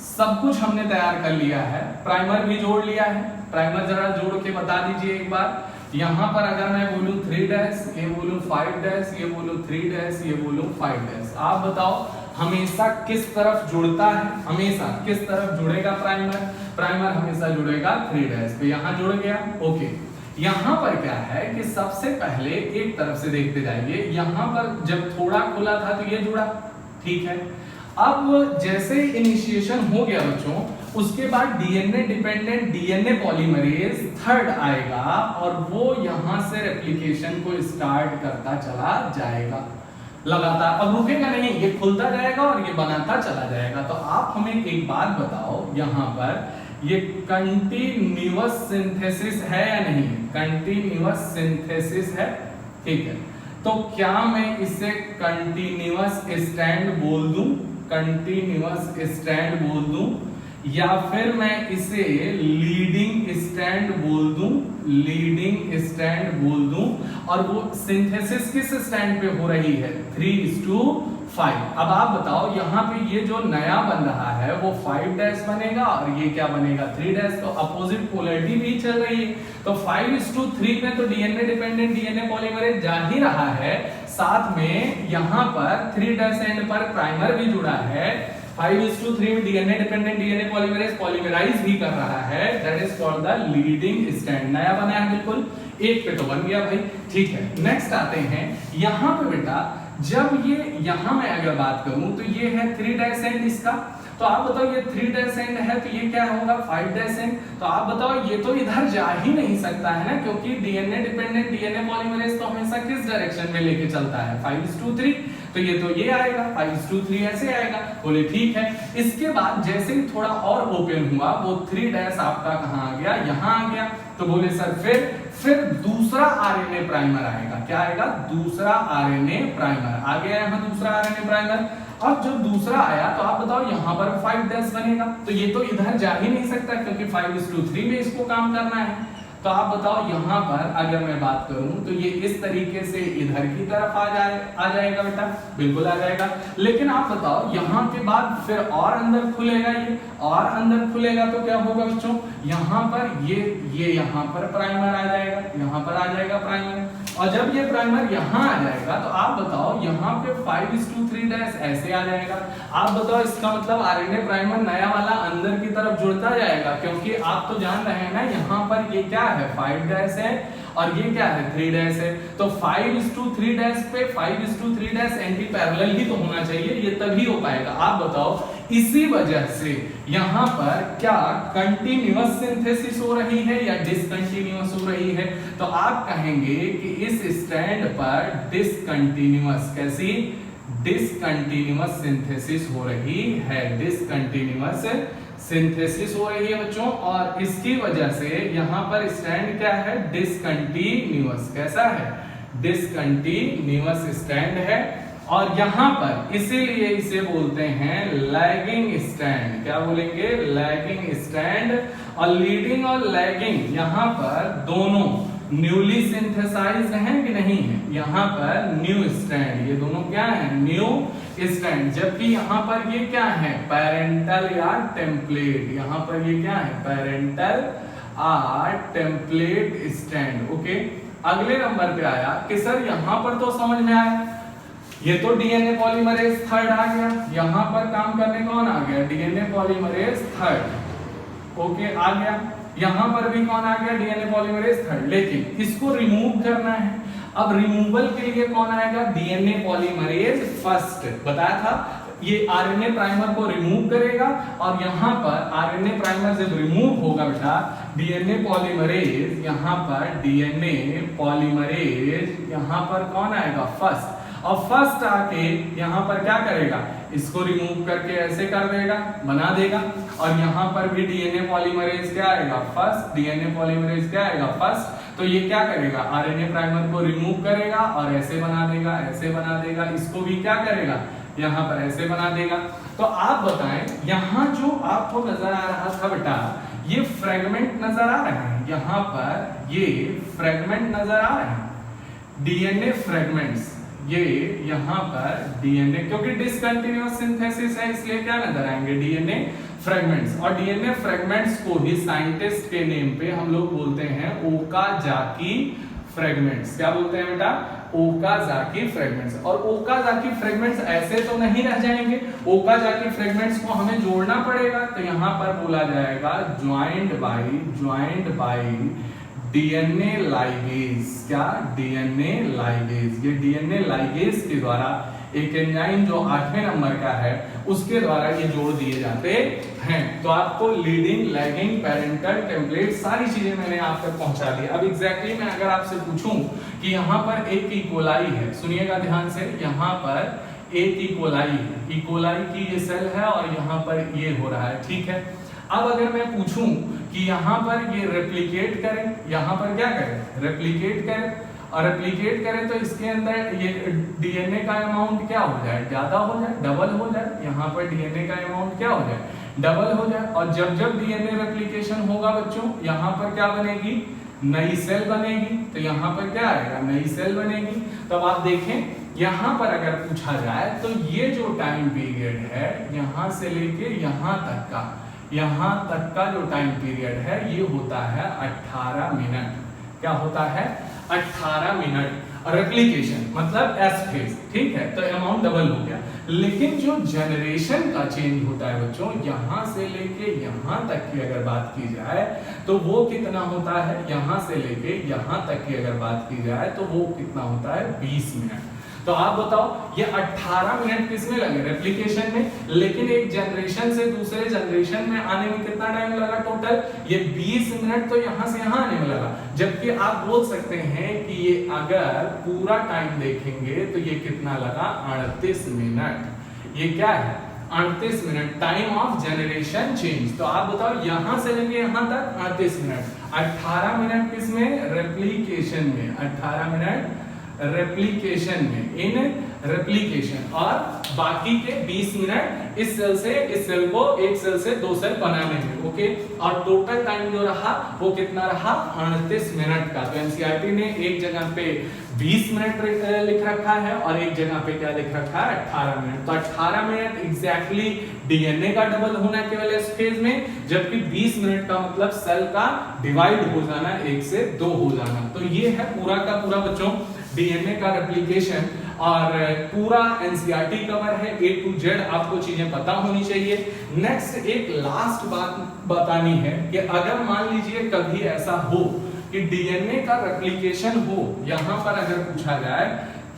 सब कुछ हमने तैयार कर लिया है, प्राइमर भी जोड़ लिया है, प्राइमर जरा जोड़ के बता दीजिए एक बार। यहाँ पर अगर मैं बोलूं 3', ये बोलूं 5', ये बोलूं 3', ये बोलूं 5', आप बताओ हमेशा किस तरफ जुड़ता है, हमेशा किस तरफ जुड़ेगा प्राइमर, प्राइमर हमेशा जुड़ेगा 3', तो यहाँ जुड़ गया, ओके। यहाँ पर क्या है कि सबसे पहले एक तरफ से देखते जाइए, यहाँ पर जब थोड़ा खुला था तो ये जुड़ा, ठीक है। अब जैसे इनिशिएशन हो गया बच्चों, उसके बाद DNA dependent DNA polymerase third आएगा, और वो यहाँ से रेप्लिकेशन को स्टार्ट करता चला जाएगा लगातार, अब रुकेगा नहीं, ये खुलता जाएगा और ये बनाता चला जाएगा। तो आप हमें एक बात बताओ, यहाँ पर ये कंटिन्यूअस सिंथेसिस है या नहीं, कंटिन्यूअस सिंथेसिस है, ठीक है। तो क्या मैं इसे कंटिन्यूअस स्ट्रैंड बोल दूं, कंटिन्यूअस स्ट्रैंड बोल दूं, या फिर मैं इसे लीडिंग स्ट्रैंड बोल दूं, लीडिंग स्ट्रैंड बोल दूं, और वो सिंथेसिस किस स्ट्रैंड पे हो रही है, 3:5। अब आप बताओ यहाँ पे ये जो नया बन रहा है वो 5' बनेगा, और ये क्या बनेगा, 3', तो अपोजिट पोलैरिटी भी चल रही है, तो 5:3 में तो डीएनए डिपेंडेंट डीएनए पॉलीमरेज जा ही रहा है, साथ में यहाँ पर 3' एंड पर प्राइमर भी जुड़ा है, 5:3 में DNA dependent DNA polymerase polymerise भी कर रहा है, that is called the leading strand. नया बना है बिल्कुल, एक पे तो बन गया भाई, ठीक है। नेक्स्ट आते हैं यहाँ पे बेटा, जब ये यहाँ मैं अगर बात करूं तो ये है 3' एंड इसका, तो आप बताओ ये 3' एंड है तो ये क्या होगा, 5' एंड, तो आप बताओ ये तो इधर जा ही नहीं सकता है ना, क्योंकि डीएनए डिपेंडेंट डीएनए पॉलीमरेज तो हमेशा किस डायरेक्शन में लेके चलता है, 5:3, तो ये आएगा 5:3 ऐसे आएगा, बोले ठीक है। इसके बाद जैसे ही थोड़ा और ओपन हुआ वो 3' आपका कहाँ आ गया, यहाँ आ गया, तो बोले सर फिर दूसरा आरएनए प्राइमर आएगा, क्या आएगा, दूसरा आरएनए प्राइमर आ गया, यहाँ दूसरा आरएनए प्राइमर। अब जब दूसरा आया तो आप बताओ यहाँ पर 5' बनेगा, तो ये तो इधर जा ही नहीं सकता क्योंकि 5:3 में इसको काम करना है। तो आप बताओ यहाँ पर अगर मैं बात करूं तो ये इस तरीके से इधर की तरफ आ जाएगा बेटा, बिल्कुल आ जाएगा। लेकिन आप बताओ यहाँ के बाद फिर और अंदर खुलेगा, ये और अंदर खुलेगा तो क्या होगा बच्चों, यहाँ पर ये यहाँ पर प्राइमर आ जाएगा, यहाँ पर आ जाएगा प्राइमर, और जब ये प्राइमर यहाँ आ जाएगा तो आप बताओ यहाँ पे 5:3' ऐसे आ जाएगा। आप बताओ इसका मतलब आरएनए प्राइमर नया वाला अंदर की तरफ जुड़ता जाएगा, क्योंकि आप तो जान रहे हैं ना यहाँ पर ये क्या है, 5' है, और ये क्या है 3' है, तो 5:3' पे 5:3' एंटी पैरेलल ही तो होना चाहिए, ये तभी हो पाएगा। आप बताओ, इसी वजह से यहां पर क्या कंटिन्यूअस सिंथेसिस हो रही है या डिसकंटिन्यूअस हो रही है? तो आप कहेंगे कि इस स्टैंड पर डिसकंटिन्यूअस, कैसी डिसकंटिन्यूअस सिंथेसिस हो रही है, डिसकंटिन्यूअस सिंथेसिस हो रही है बच्चों, और इसकी वजह से यहां पर स्टैंड क्या है डिसकंटिन्यूअस, कैसा है डिसकंटिन्यूअस स्टैंड है। और यहां पर इसीलिए इसे बोलते हैं लैगिंग स्टैंड, क्या बोलेंगे लैगिंग स्टैंड। और लीडिंग और लैगिंग यहां पर दोनों न्यूली सिंथेसाइज्ड हैं कि नहीं है, यहां पर न्यू स्टैंड, ये दोनों क्या है न्यू स्टैंड, जबकि यहां पर ये क्या है पेरेंटल या टेम्पलेट, यहां पर ये क्या है पेरेंटल टेम्पलेट स्टैंड। ओके, अगले नंबर पे आया कि सर यहां पर तो समझ में आया, ये तो डीएनए पॉलीमरेज थर्ड आ गया, यहां पर काम करने कौन आ गया डीएनए पॉलीमरेज थर्ड। ओके, आ गया, यहां पर भी कौन आ गया डीएनए पॉलीमरेज थर्ड, लेकिन इसको रिमूव करना है। अब रिमूवल के लिए कौन आएगा डीएनए पॉलीमरेज फर्स्ट, बताया था ये आरएनए प्राइमर को रिमूव करेगा, और यहां पर आरएनए प्राइमर जब रिमूव होगा बेटा डीएनए पॉलीमरेज, यहां पर डीएनए पॉलीमरेज यहां पर कौन आएगा फर्स्ट, और फर्स्ट आके यहां पर क्या करेगा इसको रिमूव करके ऐसे कर देगा, बना देगा, और यहां पर भी डीएनए पॉलीमरेज क्या आएगा फर्स्ट, डीएनए पॉलीमरेज क्या आएगा फर्स्ट, तो ये क्या करेगा आरएनए प्राइमर को रिमूव करेगा और ऐसे बना देगा, ऐसे बना देगा, इसको भी क्या करेगा यहां पर ऐसे बना देगा। तो आप बताएं यहां जो आपको नजर आ रहा था बेटा ये फ्रेगमेंट नजर आ रहे हैं, यहां पर ये फ्रेगमेंट नजर आ रहे हैं डीएनए फ्रेगमेंट्स, ये यहां पर डीएनए, क्योंकि डिसकंटिन्यूअस सिंथेसिस है इसलिए क्या नजर आएंगे डीएनए फ्रेगमेंट्स। और डीएनए फ्रेगमेंट्स को ही साइंटिस्ट के नेम पे हम लोग बोलते हैं ओकाजाकी फ्रेगमेंट्स, क्या बोलते हैं बेटा ओकाजाकी फ्रेगमेंट्स। और ओकाजाकी फ्रेगमेंट्स ऐसे तो नहीं रह जाएंगे, ओकाजाकी फ्रेगमेंट्स को हमें जोड़ना पड़ेगा, तो यहां पर बोला जाएगा ज्वाइंट बाय डीएनए लाइगेज, क्या डीएनए लाइगेज, ये डीएनए लाइगेज के द्वारा एक एंजाइम जो 8वें नंबर का है उसके द्वारा ये जोड़ दिए जाते हैं। तो आपको लीडिंग लैगिंग पेरेंटल टेम्पलेट सारी चीजें मैंने आप तक पहुंचा दी। अब एग्जैक्टली मैं अगर आपसे पूछूं कि यहाँ पर एक इकोलाई है, सुनिएगा ध्यान से, यहाँ पर एक इकोलाई है, इकोलाई की ये सेल है और यहाँ पर ये हो रहा है, ठीक है। अब अगर मैं पूछूं कि यहाँ पर ये रेप्लिकेट करें, यहाँ पर क्या करें रेप्लिकेट करें, और रेप्लिकेट करें तो इसके अंदर ये डीएनए का अमाउंट क्या हो जाए ज्यादा हो जाए, डबल हो जाए, यहाँ पर डीएनए का अमाउंट क्या हो जाए डबल हो जाए। और जब जब डीएनए रेप्लिकेशन होगा बच्चों यहाँ पर क्या बनेगी नई सेल बनेगी, तो यहाँ पर क्या आएगा नई सेल बनेगी। तब आप देखें यहाँ पर अगर पूछा जाए तो ये जो टाइम पीरियड है यहाँ से लेके यहाँ तक का जो टाइम पीरियड है ये होता है 18 मिनट, क्या होता है 18 मिनट। रेप्लिकेशन मतलब एस फेज, ठीक है, तो अमाउंट डबल हो गया। लेकिन जो जनरेशन का चेंज होता है बच्चों यहाँ से लेके यहाँ तक की अगर बात की जाए तो वो कितना होता है, यहाँ से लेके यहाँ तक की अगर बात की जाए तो वो कितना होता है 20 मिनट। तो आप बताओ ये 18 मिनट किसमें लगे रेप्लिकेशन में, लेकिन एक जनरेशन से दूसरे जनरेशन में आने में कितना टाइम लगा टोटल, ये 20 मिनट तो यहाँ से यहाँ आने में लगा। जबकि आप बोल सकते हैं कि ये अगर पूरा टाइम देखेंगे तो ये कितना लगा 38 मिनट, ये क्या है 38 minute time of generation change. तो आप बताओ यहाँ से लेंगे यहाँ तक 38 मिनट, 18 मिनट किसमें रेप्लिकेशन में, 18 मिनट रेप्लिकेशन में, इन रेप्लिकेशन, और बाकी के 20 मिनट इस सेल से इस सेल को एक सेल से दो सेल बनाने में। ओके, और टोटल टाइम जो रहा वो कितना रहा 38 मिनट का। तो एनसीईआरटी ने एक जगह पे 20 मिनट लिख रखा है और एक जगह पे क्या लिख रखा है 18 मिनट। तो 18 मिनट एग्जैक्टली डीएनए का डबल होना केवल इस फेज में, जबकि 20 मिनट का मतलब सेल का डिवाइड हो जाना 1 से 2 हो जाना। तो ये है पूरा का पूरा बच्चों डीएनए का रेप्लिकेशन, और पूरा एनसीईआरटी कवर है, A to Z आपको चीजें पता होनी चाहिए। नेक्स्ट एक लास्ट बात बतानी है कि अगर मान लीजिए कभी ऐसा हो कि डीएनए का रेप्लिकेशन हो, यहां पर अगर पूछा जाए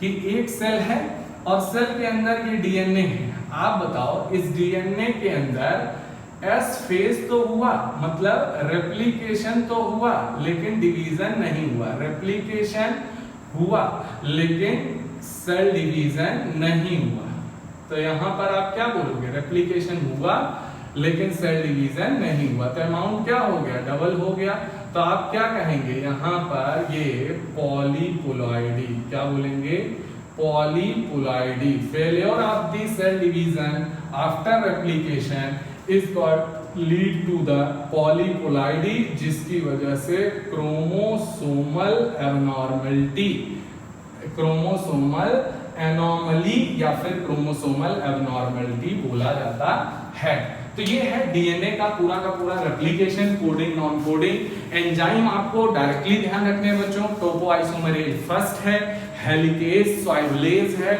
कि एक सेल है और सेल के अंदर ये डीएनए है, आप बताओ इस डीएनए के अंदर एस फेज तो हुआ, मतलब रेप्लिकेशन तो हुआ लेकिन डिवीजन नहीं हुआ, रेप्लिकेशन हुआ लेकिन सेल डिवीजन नहीं हुआ। तो यहां पर आप क्या बोलोगे, रेप्लिकेशन हुआ लेकिन सेल डिवीजन नहीं हुआ, तो अमाउंट क्या हो गया, डबल हो गया। तो आप क्या कहेंगे यहां पर, ये पॉलीपोलॉइडी, क्या बोलेंगे, polyploidy. Failure of the cell division after replication is got lead to the polyploidy, जिसकी वजह से क्रोमोसोमल एबनॉर्मलिटी, क्रोमोसोमल एनॉमली या फिर क्रोमोसोमल एबनॉर्मलिटी बोला जाता है। तो ये है डीएनए का पूरा replication, coding, non coding. Enzyme आपको डायरेक्टली ध्यान रखने हैं बच्चों, टोपोआइसोमरेज फर्स्ट है, हेलिकेज स्वाइवलेज है,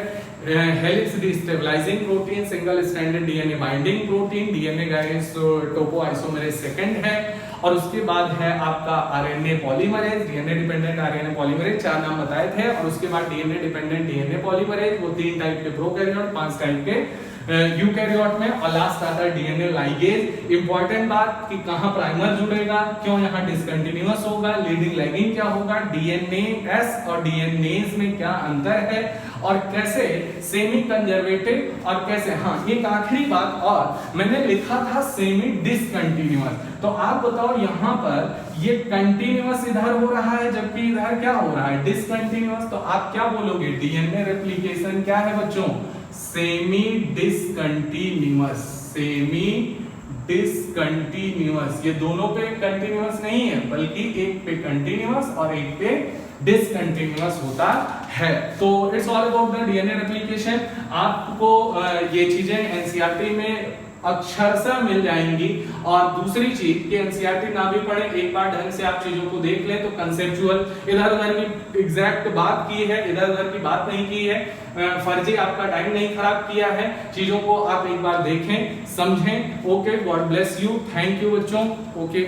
helix destabilising protein, single stranded DNA binding protein, DNA गाइस टोपोआइसोमरेज सेकंड है, और उसके बाद है आपका RNA polymerase, DNA dependent RNA polymerase, 4 नाम बताए थे, और उसके बाद डीएनए डिपेंडेंट डीएनए पॉलीमरेज, वो 3 टाइप के प्रोकैरियोट, 5 टाइप के यूकैरियोट में, और लास्ट आता है डीएनए लाइगेज। इंपॉर्टेंट बात कि कहां प्राइमर जुड़ेगा, क्यों यहां डिसकंटिन्यूअस होगा, लीडिंग लैगिंग क्या होगा, डीएनए एस और डीएनएज में क्या अंतर है, और कैसे सेमी कंजर्वेटिव और कैसे, हाँ एक आखिरी बात और मैंने लिखा था सेमी डिसकंटिन्यूअस, तो आप बताओ यहां पर ये कंटिन्यूअस इधर हो रहा है जबकि इधर क्या हो रहा है, डिसकंटिन्यूअस। तो आप क्या बोलोगे, डीएनए रेप्लिकेशन क्या है बच्चों, सेमी डिसकंटिन्यूअस, सेमी डिसकंटिन्यूअस। ये दोनों पे कंटिन्यूअस नहीं है बल्कि एक पे कंटिन्यूअस और एक पे डिसकंटिन्यूअस होता है। तो it's all about the DNA replication. आपको ये चीजें एनसीईआरटी में अक्षरशः मिल जाएंगी, और दूसरी चीज कि एनसीईआरटी ना भी पढ़े, एक बार ढंग से आप चीजों को देख लें तो कंसेप्चुअल, इधर उधर की एग्जैक्ट बात की है, इधर उधर की बात नहीं की है, फर्जी आपका टाइम नहीं खराब किया है, चीजों को आप एक बार देखें समझें। Okay, God bless you, thank you बच्चों। ओके।